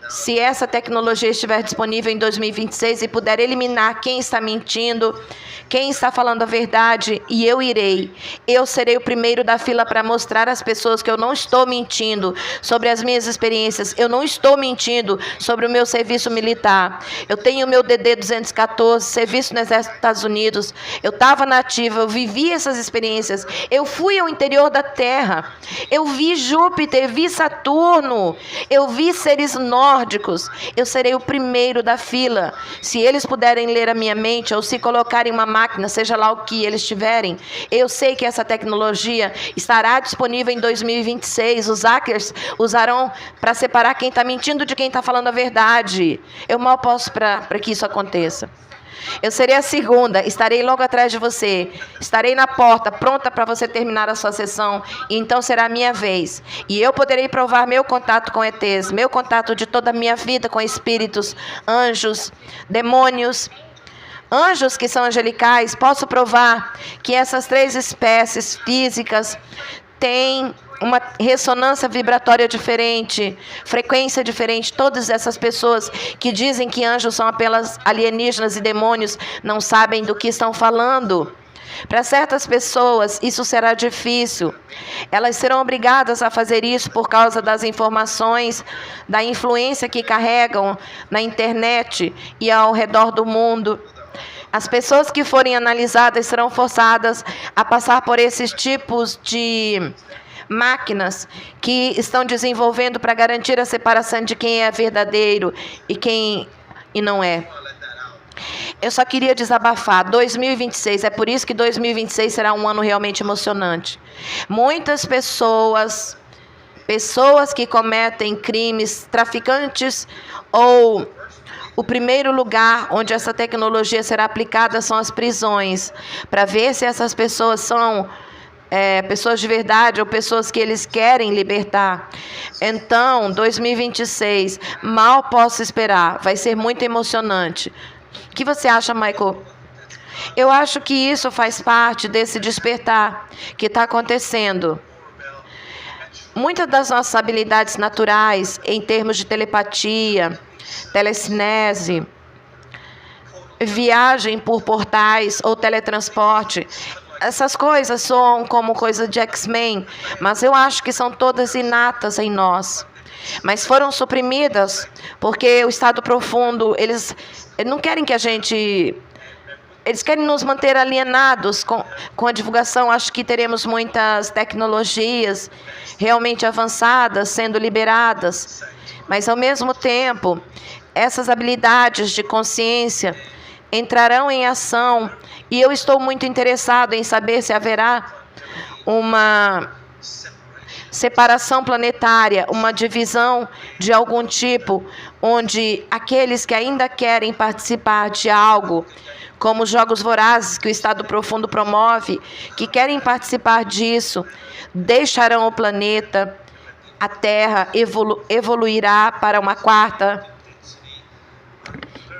se essa tecnologia estiver disponível em 2026 e puder eliminar quem está mentindo, quem está falando a verdade, e eu irei. Eu serei o primeiro da fila para mostrar às pessoas que eu não estou mentindo sobre as minhas experiências, eu não estou mentindo sobre o meu serviço militar. Eu tenho o meu DD 214, serviço no Exército dos Estados Unidos, eu estava na ativa, eu vivi essas experiências, eu fui ao interior da Terra, eu vi Júpiter, vi Saturno, eu vi seres nórdicos, eu serei o primeiro da fila. Se eles puderem ler a minha mente ou se colocarem uma máquina, seja lá o que eles tiverem, eu sei que essa tecnologia estará disponível em 2026. Os hackers usarão para separar quem está mentindo de quem está falando a verdade. Eu mal posso para que isso aconteça. Eu serei a segunda, estarei logo atrás de você, estarei na porta, pronta para você terminar a sua sessão, e então será a minha vez. E eu poderei provar meu contato com ETs, meu contato de toda a minha vida com espíritos, anjos, demônios, anjos que são angelicais. Posso provar que essas 3 espécies físicas têm uma ressonância vibratória diferente, frequência diferente. Todas essas pessoas que dizem que anjos são apenas alienígenas e demônios não sabem do que estão falando. Para certas pessoas isso será difícil. Elas serão obrigadas a fazer isso por causa das informações, da influência que carregam na internet e ao redor do mundo. As pessoas que forem analisadas serão forçadas a passar por esses tipos de máquinas que estão desenvolvendo para garantir a separação de quem é verdadeiro e quem não é. Eu só queria desabafar. 2026, é por isso que 2026 será um ano realmente emocionante. Muitas pessoas que cometem crimes, traficantes ou... O primeiro lugar onde essa tecnologia será aplicada são as prisões, para ver se essas pessoas são pessoas de verdade ou pessoas que eles querem libertar. Então, 2026, mal posso esperar, vai ser muito emocionante. O que você acha, Michael? Eu acho que isso faz parte desse despertar que está acontecendo. Muitas das nossas habilidades naturais, em termos de telepatia, telecinese, viagem por portais ou teletransporte, essas coisas soam como coisa de X-Men, mas eu acho que são todas inatas em nós. Mas foram suprimidas porque o estado profundo, eles não querem que a gente... Eles querem nos manter alienados com a divulgação. Acho que teremos muitas tecnologias realmente avançadas sendo liberadas, mas ao mesmo tempo, essas habilidades de consciência entrarão em ação, e eu estou muito interessado em saber se haverá uma separação planetária, uma divisão de algum tipo, onde aqueles que ainda querem participar de algo, como os jogos vorazes que o estado profundo promove, que querem participar disso, deixarão o planeta, a Terra evoluirá para uma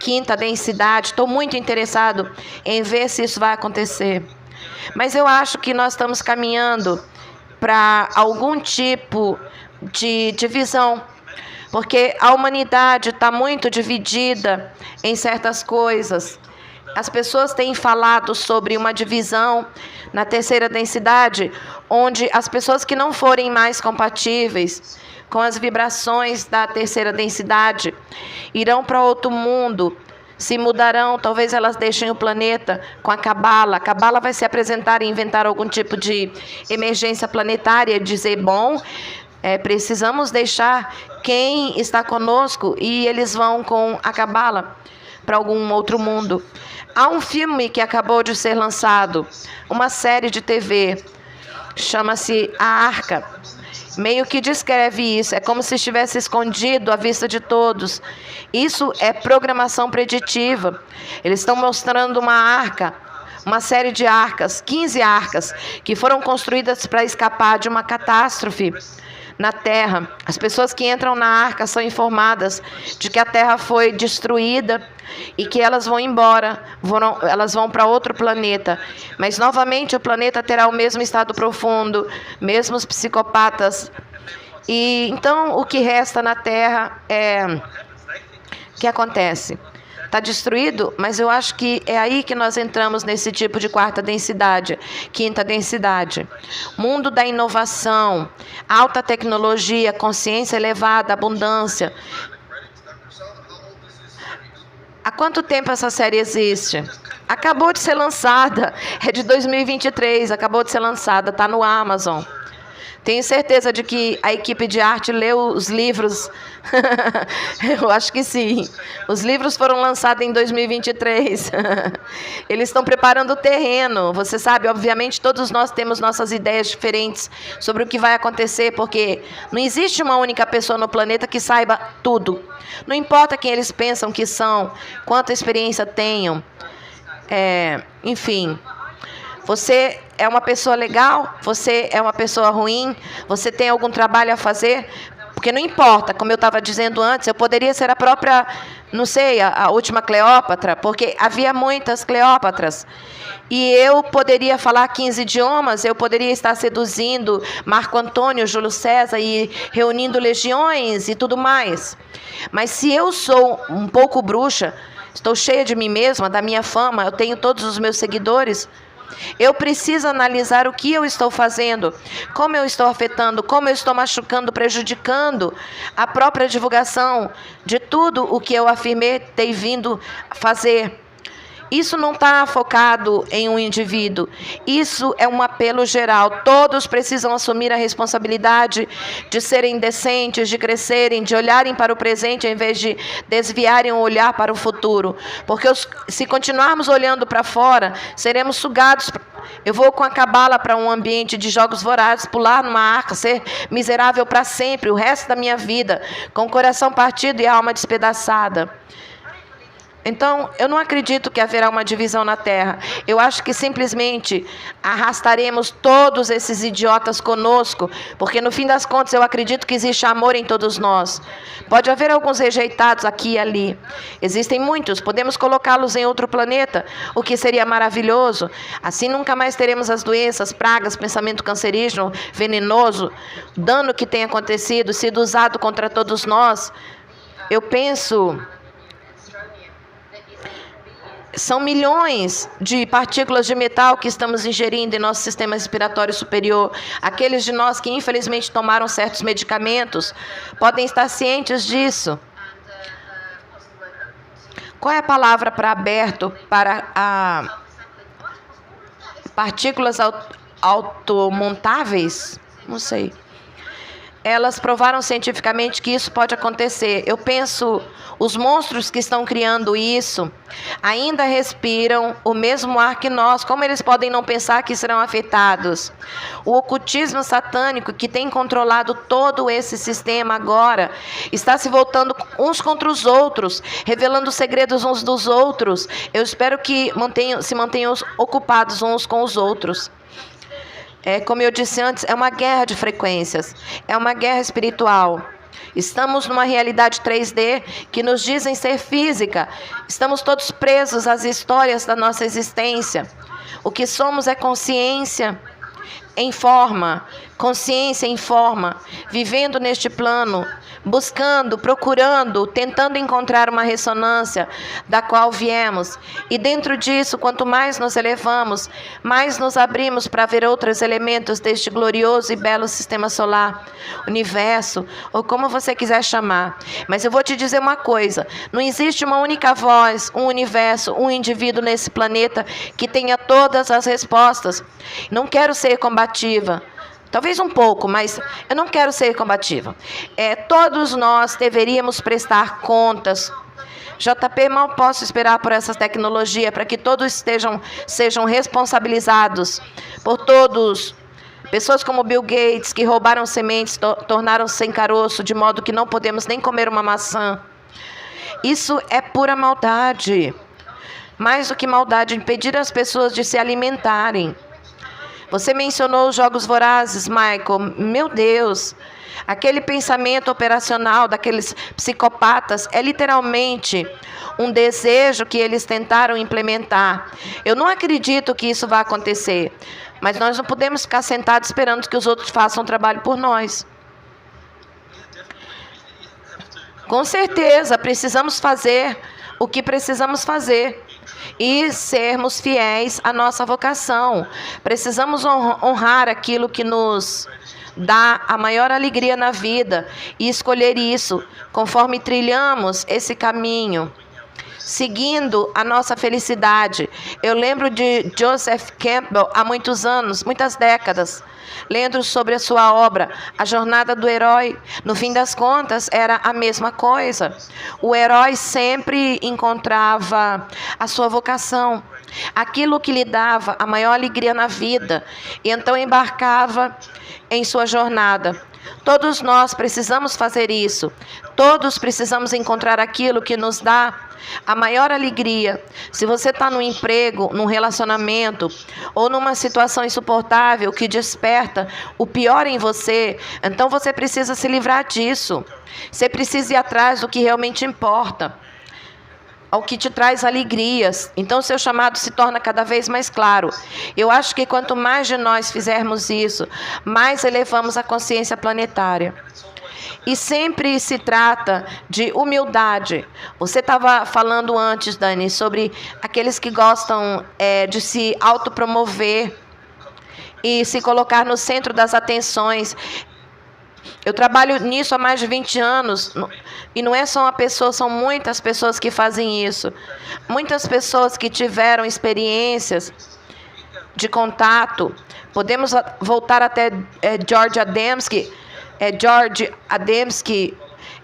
quinta densidade. Estou muito interessado em ver se isso vai acontecer. Mas eu acho que nós estamos caminhando para algum tipo de divisão, porque a humanidade está muito dividida em certas coisas. As pessoas têm falado sobre uma divisão na terceira densidade, onde as pessoas que não forem mais compatíveis com as vibrações da terceira densidade irão para outro mundo, se mudarão, talvez elas deixem o planeta com a Cabala. A Cabala vai se apresentar e inventar algum tipo de emergência planetária, dizer, bom, precisamos deixar quem está conosco, e eles vão com a Cabala para algum outro mundo. Há um filme que acabou de ser lançado, uma série de TV, chama-se A Arca. Meio que descreve isso, é como se estivesse escondido à vista de todos. Isso é programação preditiva. Eles estão mostrando uma arca, uma série de arcas, 15 arcas, que foram construídas para escapar de uma catástrofe na Terra. As pessoas que entram na arca são informadas de que a Terra foi destruída e que elas vão embora, elas vão para outro planeta. Mas novamente o planeta terá o mesmo estado profundo, mesmos psicopatas. E então o que resta na Terra é... O que acontece? Está destruído, mas eu acho que é aí que nós entramos nesse tipo de quarta densidade, quinta densidade. Mundo da inovação, alta tecnologia, consciência elevada, abundância. Há quanto tempo essa série existe? Acabou de ser lançada, é de 2023, acabou de ser lançada, está no Amazon. Tenho certeza de que a equipe de arte leu os livros. Eu acho que sim. Os livros foram lançados em 2023. Eles estão preparando o terreno. Você sabe, obviamente, todos nós temos nossas ideias diferentes sobre o que vai acontecer, porque não existe uma única pessoa no planeta que saiba tudo. Não importa quem eles pensam que são, quanta experiência tenham. Enfim... Você é uma pessoa legal? Você é uma pessoa ruim? Você tem algum trabalho a fazer? Porque não importa, como eu estava dizendo antes, eu poderia ser a própria, não sei, a última Cleópatra, porque havia muitas Cleópatras. E eu poderia falar 15 idiomas, eu poderia estar seduzindo Marco Antônio, Júlio César e reunindo legiões e tudo mais. Mas se eu sou um pouco bruxa, estou cheia de mim mesma, da minha fama, eu tenho todos os meus seguidores... Eu preciso analisar o que eu estou fazendo, como eu estou afetando, como eu estou machucando, prejudicando a própria divulgação de tudo o que eu afirmei ter vindo fazer. Isso não está focado em um indivíduo. Isso é um apelo geral. Todos precisam assumir a responsabilidade de serem decentes, de crescerem, de olharem para o presente, em vez de desviarem o olhar para o futuro. Porque se continuarmos olhando para fora, seremos sugados. Eu vou com a cabala para um ambiente de jogos vorazes, pular numa arca, ser miserável para sempre, o resto da minha vida, com o coração partido e a alma despedaçada. Então, eu não acredito que haverá uma divisão na Terra. Eu acho que simplesmente arrastaremos todos esses idiotas conosco, porque no fim das contas eu acredito que existe amor em todos nós. Pode haver alguns rejeitados aqui e ali. Existem muitos, podemos colocá-los em outro planeta, o que seria maravilhoso. Assim nunca mais teremos as doenças, pragas, pensamento cancerígeno, venenoso, dano que tem acontecido, sido usado contra todos nós. Eu penso... São milhões de partículas de metal que estamos ingerindo em nosso sistema respiratório superior. Aqueles de nós que infelizmente tomaram certos medicamentos podem estar cientes disso. Qual é a palavra para aberto, para partículas automontáveis? Não sei. Elas provaram cientificamente que isso pode acontecer. Eu penso, os monstros que estão criando isso ainda respiram o mesmo ar que nós. Como eles podem não pensar que serão afetados? O ocultismo satânico que tem controlado todo esse sistema agora está se voltando uns contra os outros, revelando segredos uns dos outros. Eu espero que se mantenham ocupados uns com os outros. Como eu disse antes, é uma guerra de frequências, é uma guerra espiritual. Estamos numa realidade 3D que nos dizem ser física. Estamos todos presos às histórias da nossa existência. O que somos é consciência em forma, consciência em forma, vivendo neste plano, buscando, procurando, tentando encontrar uma ressonância da qual viemos. E dentro disso, quanto mais nos elevamos, mais nos abrimos para ver outros elementos deste glorioso e belo sistema solar, universo, ou como você quiser chamar. Mas eu vou te dizer uma coisa, não existe uma única voz, um universo, um indivíduo nesse planeta que tenha todas as respostas. Não quero ser combativa. Talvez um pouco, mas eu não quero ser combativa. Todos nós deveríamos prestar contas. JP, mal posso esperar por essa tecnologia para que todos sejam responsabilizados por todos. Pessoas como Bill Gates, que roubaram sementes, tornaram-se sem caroço, de modo que não podemos nem comer uma maçã. Isso é pura maldade. Mais do que maldade, impedir as pessoas de se alimentarem. Você mencionou os jogos vorazes, Michael. Meu Deus, Aquele pensamento operacional daqueles psicopatas é literalmente um desejo que eles tentaram implementar. Eu não acredito que isso vai acontecer, mas nós não podemos ficar sentados esperando que os outros façam o trabalho por nós. Com certeza, precisamos fazer o que precisamos fazer e sermos fiéis à nossa vocação. Precisamos honrar aquilo que nos dá a maior alegria na vida e escolher isso conforme trilhamos esse caminho, seguindo a nossa felicidade. Eu lembro de Joseph Campbell há muitos anos, muitas décadas, lendo sobre a sua obra, A Jornada do Herói. No fim das contas, era a mesma coisa. O herói sempre encontrava a sua vocação, aquilo que lhe dava a maior alegria na vida, e então embarcava em sua jornada. Todos nós precisamos fazer isso. Todos precisamos encontrar aquilo que nos dá a maior alegria. Se você está num emprego, num relacionamento ou numa situação insuportável que desperta o pior em você, então você precisa se livrar disso. Você precisa ir atrás do que realmente importa, ao que te traz alegrias. Então, seu chamado se torna cada vez mais claro. Eu acho que quanto mais de nós fizermos isso, mais elevamos a consciência planetária. E sempre se trata de humildade. Você estava falando antes, Dani, sobre aqueles que gostam de se autopromover e se colocar no centro das atenções. Eu trabalho nisso há mais de 20 anos, e não é só uma pessoa, são muitas pessoas que fazem isso. Muitas pessoas que tiveram experiências de contato. Podemos voltar até George Adamski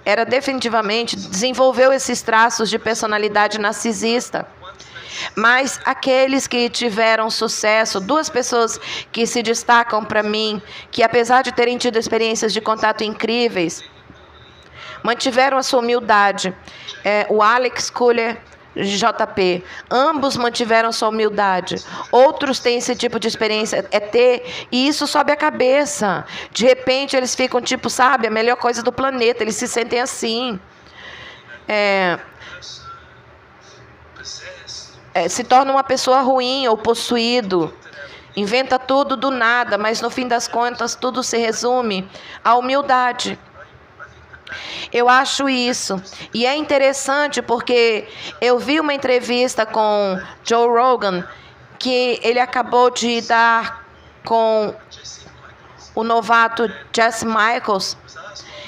era definitivamente, desenvolveu esses traços de personalidade narcisista. Mas aqueles que tiveram sucesso, duas pessoas que se destacam para mim, que apesar de terem tido experiências de contato incríveis, mantiveram a sua humildade. O Alex Kuller e JP, ambos mantiveram sua humildade. Outros têm esse tipo de experiência, e isso sobe a cabeça. De repente eles ficam tipo, sabe, a melhor coisa do planeta, eles se sentem assim. Se torna uma pessoa ruim ou possuído, inventa tudo do nada, mas no fim das contas tudo se resume à humildade. Eu acho isso, e é interessante porque eu vi uma entrevista com Joe Rogan, que ele acabou de dar com o novato Jesse Michaels,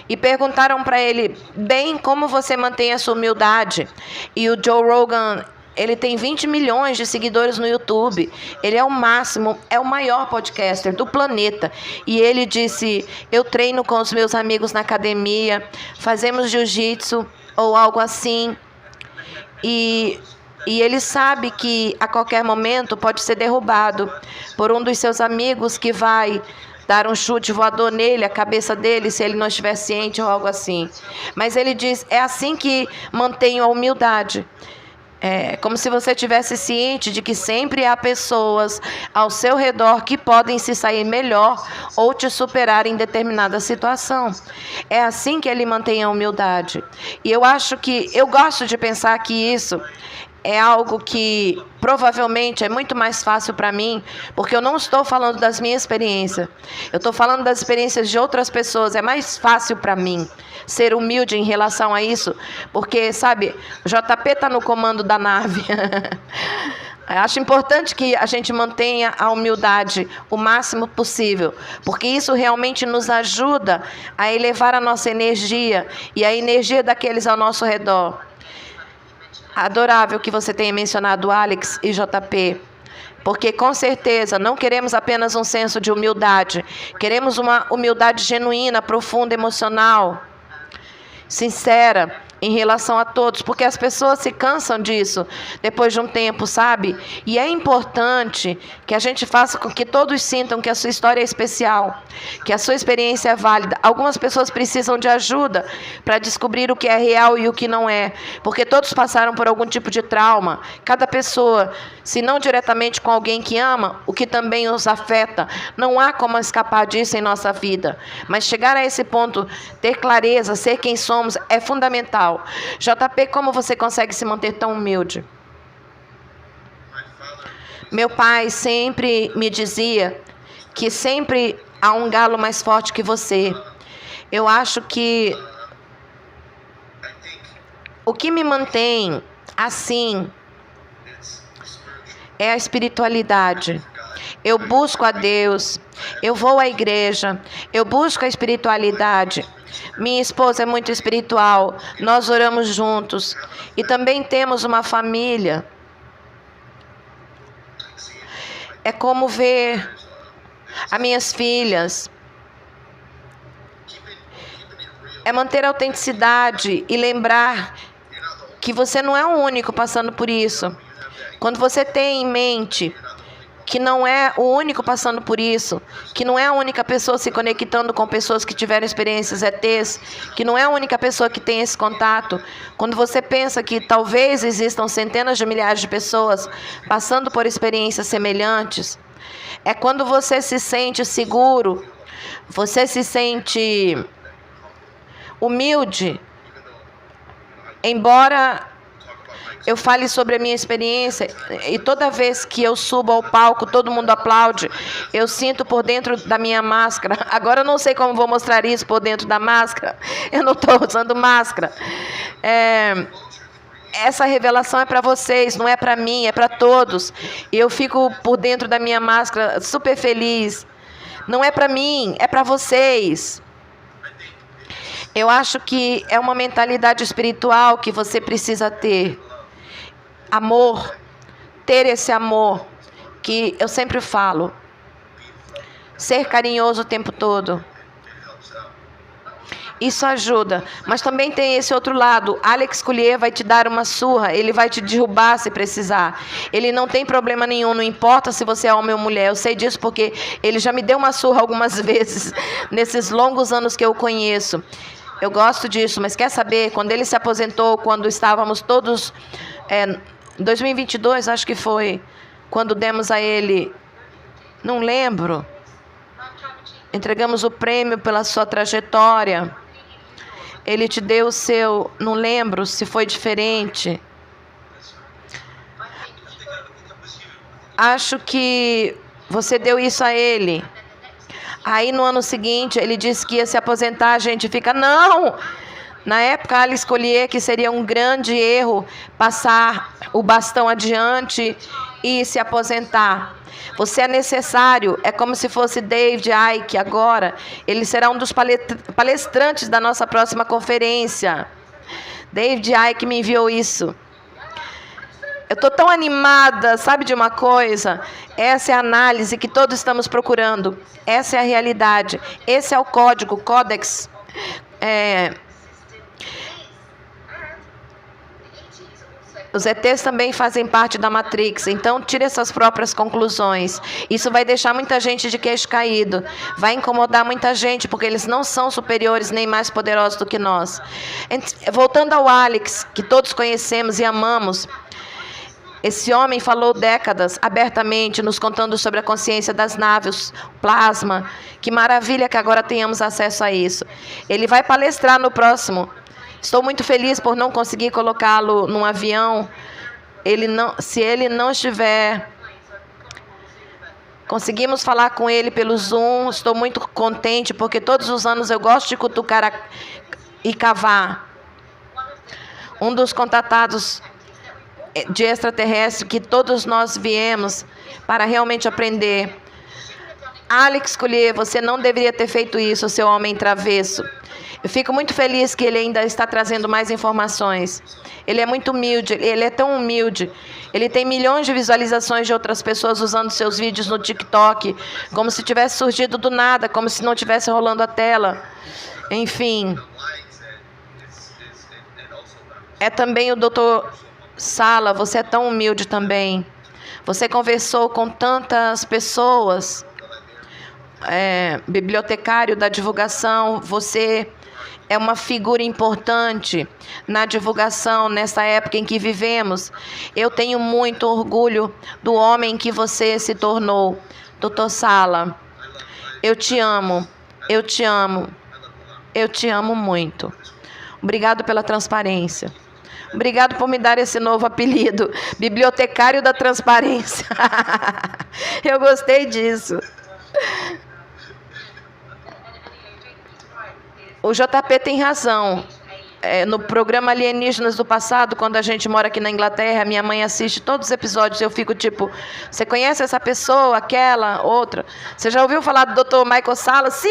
e perguntaram para ele, bem, como você mantém a sua humildade? E o Joe Rogan, ele tem 20 milhões de seguidores no YouTube. Ele é o máximo, é o maior podcaster do planeta. E ele disse, eu treino com os meus amigos na academia, fazemos jiu-jitsu ou algo assim. E ele sabe que a qualquer momento pode ser derrubado por um dos seus amigos que vai dar um chute voador nele, a cabeça dele, se ele não estiver ciente ou algo assim. Mas ele diz, é assim que mantenho a humildade. É como se você tivesse ciente de que sempre há pessoas ao seu redor que podem se sair melhor ou te superar em determinada situação. É assim que ele mantém a humildade. E eu gosto de pensar que isso é algo que provavelmente é muito mais fácil para mim, porque eu não estou falando das minhas experiências. Eu estou falando das experiências de outras pessoas. É mais fácil para mim ser humilde em relação a isso, porque, sabe, o JP está no comando da nave. Acho importante que a gente mantenha a humildade o máximo possível, porque isso realmente nos ajuda a elevar a nossa energia e a energia daqueles ao nosso redor. Adorável que você tenha mencionado Alex e JP, porque com certeza não queremos apenas um senso de humildade, queremos uma humildade genuína, profunda, emocional, sincera, em relação a todos, porque as pessoas se cansam disso depois de um tempo, sabe? E é importante que a gente faça com que todos sintam que a sua história é especial, que a sua experiência é válida. Algumas pessoas precisam de ajuda para descobrir o que é real e o que não é, porque todos passaram por algum tipo de trauma. Cada pessoa, se não diretamente com alguém que ama, o que também os afeta. Não há como escapar disso em nossa vida, mas chegar a esse ponto, ter clareza, ser quem somos, é fundamental. JP, como você consegue se manter tão humilde? Meu pai sempre me dizia que sempre há um galo mais forte que você. Eu acho que o que me mantém assim é a espiritualidade. Eu busco a Deus, eu vou à igreja, eu busco a espiritualidade. Minha esposa é muito espiritual, nós oramos juntos e também temos uma família. É como ver as minhas filhas. É manter a autenticidade e lembrar que você não é o único passando por isso. Quando você tem em mente que não é o único passando por isso, que não é a única pessoa se conectando com pessoas que tiveram experiências ETs, que não é a única pessoa que tem esse contato, quando você pensa que talvez existam centenas de milhares de pessoas passando por experiências semelhantes, é quando você se sente seguro, você se sente humilde, embora eu fale sobre a minha experiência e toda vez que eu subo ao palco, todo mundo aplaude. Eu sinto por dentro da minha máscara. Agora eu não sei como vou mostrar isso por dentro da máscara. Eu não estou usando máscara. Essa revelação é para vocês, não é para mim, é para todos. E eu fico por dentro da minha máscara super feliz. Não é para mim, é para vocês. Eu acho que é uma mentalidade espiritual que você precisa ter. Amor, ter esse amor que eu sempre falo, ser carinhoso o tempo todo, isso ajuda, mas também tem esse outro lado. Alex Collier vai te dar uma surra, ele vai te derrubar se precisar, ele não tem problema nenhum, não importa se você é homem ou mulher, eu sei disso porque ele já me deu uma surra algumas vezes, nesses longos anos que eu o conheço. Eu gosto disso, mas quer saber, quando ele se aposentou, quando estávamos todos... Em 2022, acho que foi, quando demos a ele, não lembro, entregamos o prêmio pela sua trajetória. Ele te deu o seu, não lembro se foi diferente. Acho que você deu isso a ele. Aí no ano seguinte, ele disse que ia se aposentar, a gente fica, não! Na época, Alex Collier, que seria um grande erro passar o bastão adiante e se aposentar. Você é necessário, é como se fosse David Icke agora. Ele será um dos palestrantes da nossa próxima conferência. David Icke me enviou isso. Eu estou tão animada, sabe de uma coisa? Essa é a análise que todos estamos procurando. Essa é a realidade. Esse é o código, Codex. Os ETs também fazem parte da Matrix, então tire essas próprias conclusões. Isso vai deixar muita gente de queixo caído, vai incomodar muita gente, porque eles não são superiores nem mais poderosos do que nós. Voltando ao Alex, que todos conhecemos e amamos, esse homem falou décadas abertamente, nos contando sobre a consciência das naves, plasma. Que maravilha que agora tenhamos acesso a isso. Ele vai palestrar no próximo. Estou muito feliz por não conseguir colocá-lo num avião. Se ele não estiver... Conseguimos falar com ele pelo Zoom. Estou muito contente, porque todos os anos eu gosto de cutucar e cavar. Um dos contatados de extraterrestre que todos nós viemos para realmente aprender. Alex Collier, você não deveria ter feito isso, seu homem travesso. Eu fico muito feliz que ele ainda está trazendo mais informações. Ele é muito humilde, ele é tão humilde. Ele tem milhões de visualizações de outras pessoas usando seus vídeos no TikTok, como se tivesse surgido do nada, como se não tivesse rolando a tela. Enfim. É também o doutor Sala, você é tão humilde também. Você conversou com tantas pessoas, bibliotecário da divulgação, você é uma figura importante na divulgação nessa época em que vivemos. Eu tenho muito orgulho do homem que você se tornou, doutor Sala. Eu te amo, eu te amo, eu te amo muito. Obrigado pela transparência. Obrigado por me dar esse novo apelido, bibliotecário da transparência. Eu gostei disso. O JP tem razão. No programa Alienígenas do Passado, quando a gente mora aqui na Inglaterra, minha mãe assiste todos os episódios, eu fico tipo, você conhece essa pessoa, aquela, outra? Você já ouviu falar do Dr. Michael Sala? Sim!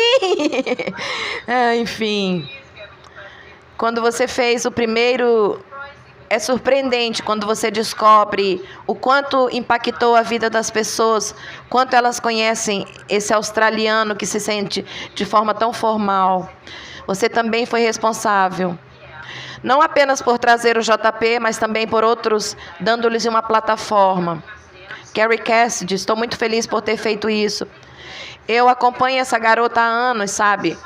Enfim. Quando você fez o primeiro... É surpreendente quando você descobre o quanto impactou a vida das pessoas, quanto elas conhecem esse australiano que se sente de forma tão formal. Você também foi responsável, não apenas por trazer o JP, mas também por outros, dando-lhes uma plataforma. Carrie Cassidy, estou muito feliz por ter feito isso. Eu acompanho essa garota há anos, sabe?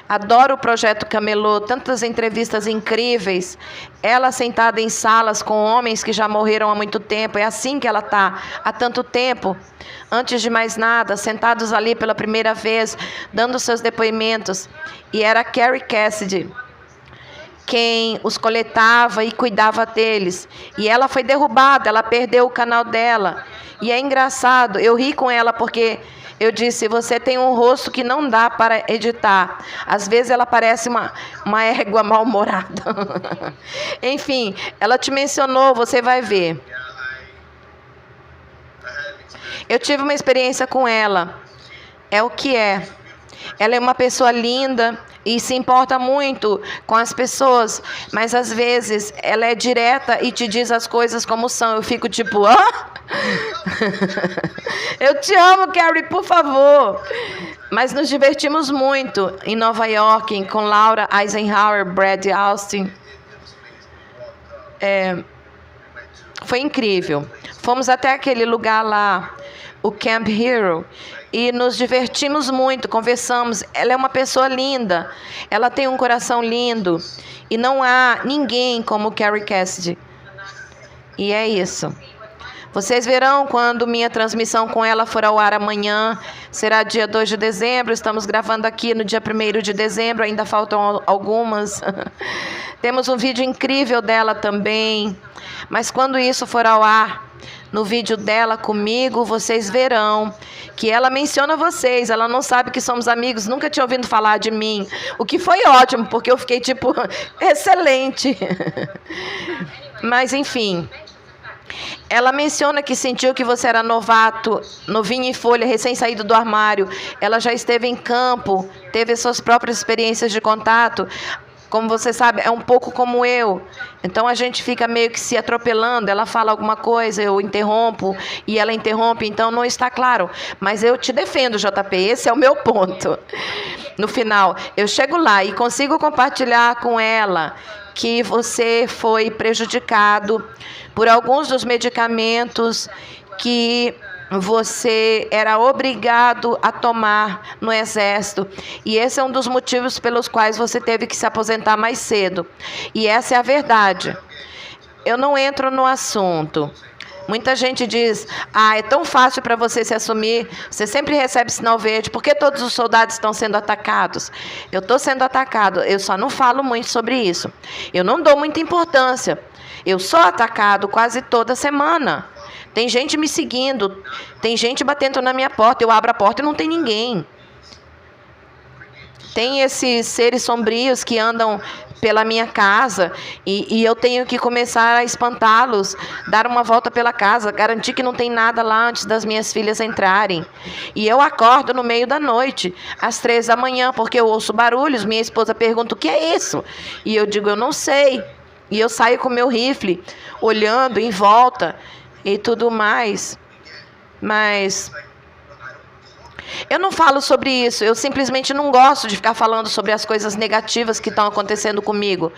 Adoro o Projeto Camelô, tantas entrevistas incríveis. Ela sentada em salas com homens que já morreram há muito tempo. É assim que ela está, há tanto tempo. Antes de mais nada, sentados ali pela primeira vez, dando seus depoimentos. E era Carrie Cassidy quem os coletava e cuidava deles. E ela foi derrubada, ela perdeu o canal dela. E é engraçado, eu ri com ela porque... Eu disse, você tem um rosto que não dá para editar. Às vezes ela parece uma égua mal-humorada. Enfim, ela te mencionou, você vai ver. Eu tive uma experiência com ela. É o que é. Ela é uma pessoa linda e se importa muito com as pessoas, mas às vezes ela é direta e te diz as coisas como são. Eu fico tipo, hã? Eu te amo, Carrie, por favor. Mas nos divertimos muito em Nova York, com Laura Eisenhower, Brad Austin. Foi incrível. Fomos até aquele lugar lá, o Camp Hero, e nos divertimos muito, conversamos. Ela é uma pessoa linda, ela tem um coração lindo, e não há ninguém como Carrie Cassidy. E é isso. Vocês verão quando minha transmissão com ela for ao ar amanhã, será dia 2 de dezembro, estamos gravando aqui no dia 1º de dezembro, ainda faltam algumas. Temos um vídeo incrível dela também, mas quando isso for ao ar, no vídeo dela comigo, vocês verão que ela menciona vocês, ela não sabe que somos amigos, nunca tinha ouvido falar de mim, o que foi ótimo, porque eu fiquei tipo, excelente. Mas enfim... Ela menciona que sentiu que você era novato, novinho em folha, recém-saído do armário. Ela já esteve em campo, teve suas próprias experiências de contato. Como você sabe, é um pouco como eu. Então a gente fica meio que se atropelando. Ela fala alguma coisa, eu interrompo, e ela interrompe, então não está claro. Mas eu te defendo, JP, esse é o meu ponto. No final, eu chego lá e consigo compartilhar com ela que você foi prejudicado por alguns dos medicamentos que você era obrigado a tomar no Exército. E esse é um dos motivos pelos quais você teve que se aposentar mais cedo. E essa é a verdade. Eu não entro no assunto. Muita gente diz, é tão fácil para você se assumir, você sempre recebe sinal verde, por que todos os soldados estão sendo atacados? Eu estou sendo atacado, eu só não falo muito sobre isso. Eu não dou muita importância. Eu sou atacado quase toda semana. Tem gente me seguindo, tem gente batendo na minha porta, eu abro a porta e não tem ninguém. Tem esses seres sombrios que andam pela minha casa e eu tenho que começar a espantá-los, dar uma volta pela casa, garantir que não tem nada lá antes das minhas filhas entrarem. E eu acordo no meio da noite, às 3 da manhã, porque eu ouço barulhos, minha esposa pergunta, o que é isso? E eu digo, eu não sei. E eu saio com meu rifle, olhando em volta e tudo mais. Mas eu não falo sobre isso, eu simplesmente não gosto de ficar falando sobre as coisas negativas que estão acontecendo comigo.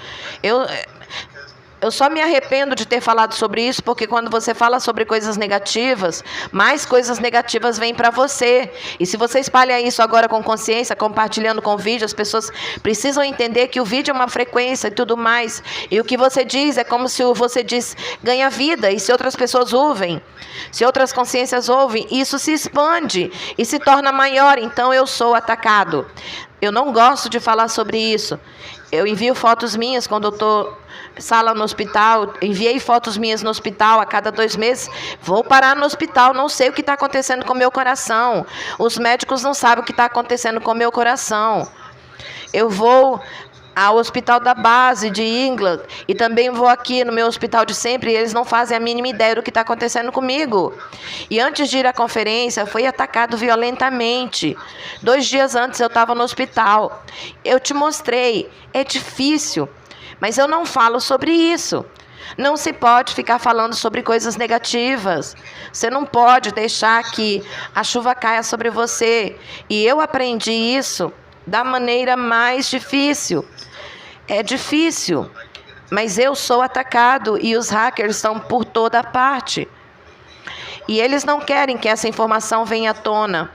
Eu só me arrependo de ter falado sobre isso, porque quando você fala sobre coisas negativas, mais coisas negativas vêm para você. E se você espalha isso agora com consciência, compartilhando com o vídeo, as pessoas precisam entender que o vídeo é uma frequência e tudo mais. E o que você diz é como se você diz, ganha vida. E se outras pessoas ouvem, se outras consciências ouvem, isso se expande e se torna maior. Então eu sou atacado. Eu não gosto de falar sobre isso. Eu envio fotos minhas quando eu estou sala no hospital, enviei fotos minhas no hospital a cada 2 meses, vou parar no hospital, não sei o que está acontecendo com o meu coração, os médicos não sabem o que está acontecendo com o meu coração. Eu vou ao hospital da base de England e também vou aqui no meu hospital de sempre e eles não fazem a mínima ideia do que está acontecendo comigo. E antes de ir à conferência, fui atacado violentamente. 2 dias antes eu estava no hospital. Eu te mostrei, é difícil. Mas eu não falo sobre isso. Não se pode ficar falando sobre coisas negativas. Você não pode deixar que a chuva caia sobre você. E eu aprendi isso da maneira mais difícil. É difícil, mas eu sou atacado e os hackers estão por toda parte. E eles não querem que essa informação venha à tona.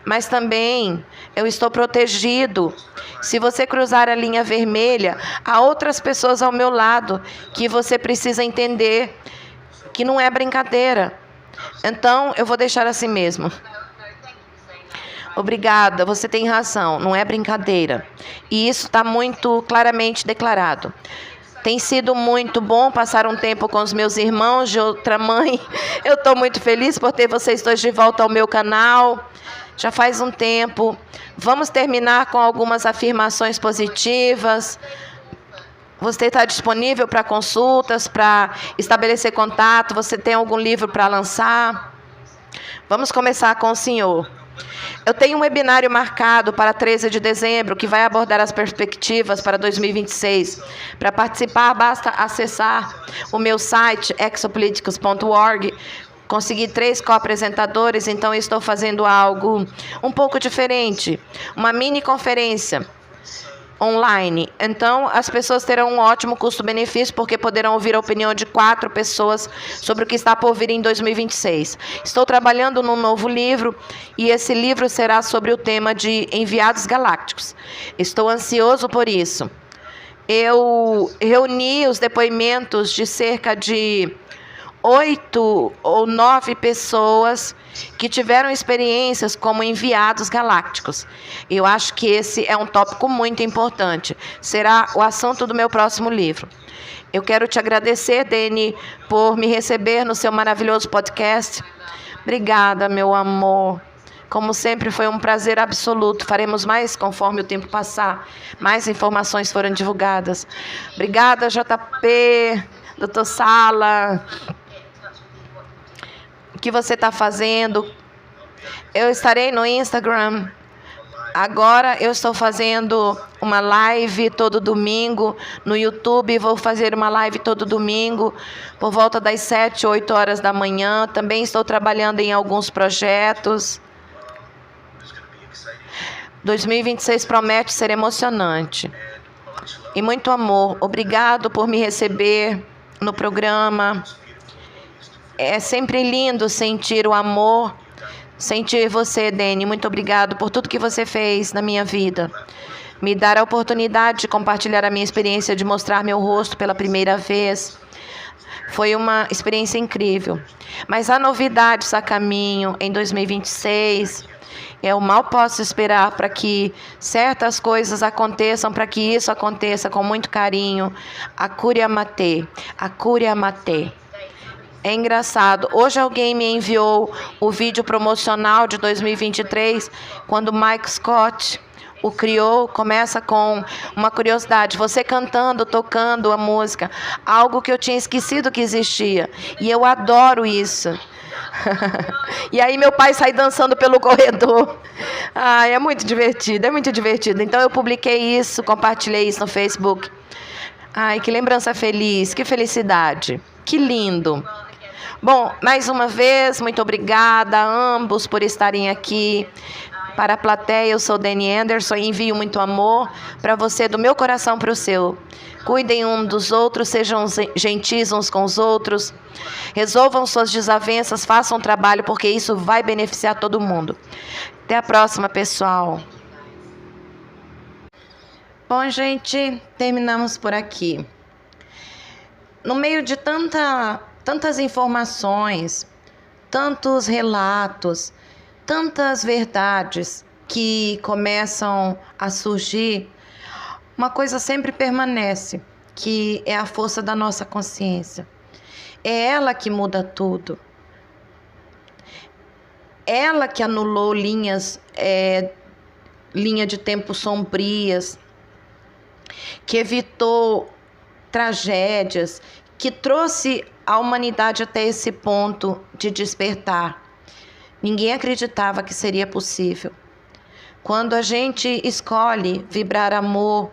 Mas também eu estou protegido. Se você cruzar a linha vermelha, há outras pessoas ao meu lado que você precisa entender que não é brincadeira. Então, eu vou deixar assim mesmo. Obrigada, você tem razão, não é brincadeira. E isso está muito claramente declarado. Tem sido muito bom passar um tempo com os meus irmãos de outra mãe. Eu estou muito feliz por ter vocês dois de volta ao meu canal. Já faz um tempo. Vamos terminar com algumas afirmações positivas. Você está disponível para consultas, para estabelecer contato? Você tem algum livro para lançar? Vamos começar com o senhor. Eu tenho um webinário marcado para 13 de dezembro, que vai abordar as perspectivas para 2026. Para participar, basta acessar o meu site, exopoliticos.org. Consegui 3 co-apresentadores, então estou fazendo algo um pouco diferente. Uma mini conferência online. Então, as pessoas terão um ótimo custo-benefício, porque poderão ouvir a opinião de 4 pessoas sobre o que está por vir em 2026. Estou trabalhando num novo livro, e esse livro será sobre o tema de enviados galácticos. Estou ansioso por isso. Eu reuni os depoimentos de cerca de 8 ou 9 pessoas que tiveram experiências como enviados galácticos. Eu acho que esse é um tópico muito importante. Será o assunto do meu próximo livro. Eu quero te agradecer, Dani, por me receber no seu maravilhoso podcast. Obrigada, meu amor. Como sempre, foi um prazer absoluto. Faremos mais conforme o tempo passar. Mais informações foram divulgadas. Obrigada, JP, Dr. Sala. O que você está fazendo? Eu estarei no Instagram. Agora eu estou fazendo uma live todo domingo no YouTube. Vou fazer uma live todo domingo por volta das 7, 8 horas da manhã. Também estou trabalhando em alguns projetos. 2026 promete ser emocionante. E muito amor. Obrigado por me receber no programa. É sempre lindo sentir o amor, sentir você, Dani. Muito obrigado por tudo que você fez na minha vida. Me dar a oportunidade de compartilhar a minha experiência, de mostrar meu rosto pela primeira vez. Foi uma experiência incrível. Mas há novidades a caminho em 2026. Eu mal posso esperar para que certas coisas aconteçam, para que isso aconteça com muito carinho. Akuriya Mate. Akuriya Mate. É engraçado, hoje alguém me enviou o vídeo promocional de 2023, quando Mike Scott o criou. Começa com uma curiosidade, você cantando, tocando a música, algo que eu tinha esquecido que existia, e eu adoro isso. E aí meu pai sai dançando pelo corredor. É muito divertido, é muito divertido. Então eu publiquei isso, compartilhei isso no Facebook. Ai, que lembrança feliz, que felicidade, que lindo. Bom, mais uma vez, muito obrigada a ambos por estarem aqui. Para a plateia, eu sou Dani Anderson e envio muito amor para você, do meu coração para o seu. Cuidem um dos outros, sejam gentis uns com os outros, resolvam suas desavenças, façam um trabalho, porque isso vai beneficiar todo mundo. Até a próxima, pessoal. Bom, gente, terminamos por aqui. No meio de tantas informações, tantos relatos, tantas verdades que começam a surgir, uma coisa sempre permanece, que é a força da nossa consciência. É ela que muda tudo. Ela que anulou linha de tempo sombrias, que evitou tragédias, que trouxe a humanidade até esse ponto de despertar. Ninguém acreditava que seria possível. Quando a gente escolhe vibrar amor,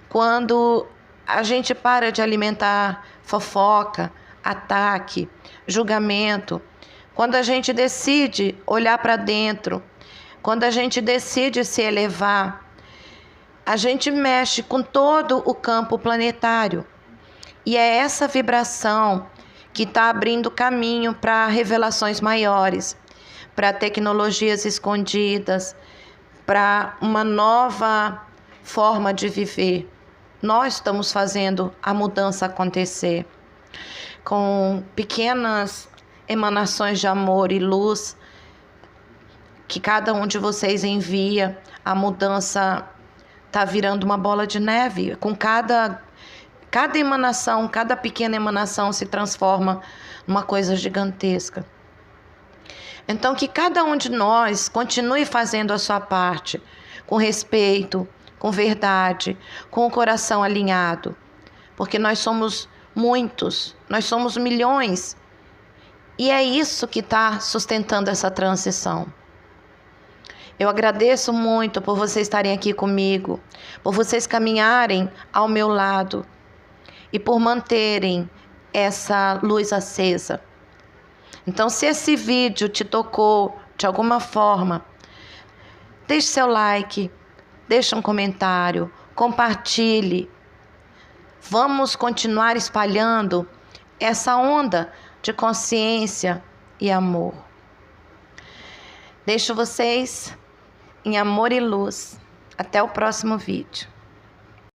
quando a gente para de alimentar fofoca, ataque, julgamento, quando a gente decide olhar para dentro, quando a gente decide se elevar, a gente mexe com todo o campo planetário. E é essa vibração que está abrindo caminho para revelações maiores, para tecnologias escondidas, para uma nova forma de viver. Nós estamos fazendo a mudança acontecer. Com pequenas emanações de amor e luz que cada um de vocês envia, a mudança está virando uma bola de neve. Com cada emanação, cada pequena emanação se transforma numa coisa gigantesca. Então, que cada um de nós continue fazendo a sua parte, com respeito, com verdade, com o coração alinhado. Porque nós somos muitos, nós somos milhões. E é isso que está sustentando essa transição. Eu agradeço muito por vocês estarem aqui comigo, por vocês caminharem ao meu lado e por manterem essa luz acesa. Então, se esse vídeo te tocou de alguma forma, deixe seu like, deixe um comentário, compartilhe. Vamos continuar espalhando essa onda de consciência e amor. Deixo vocês em amor e luz. Até o próximo vídeo.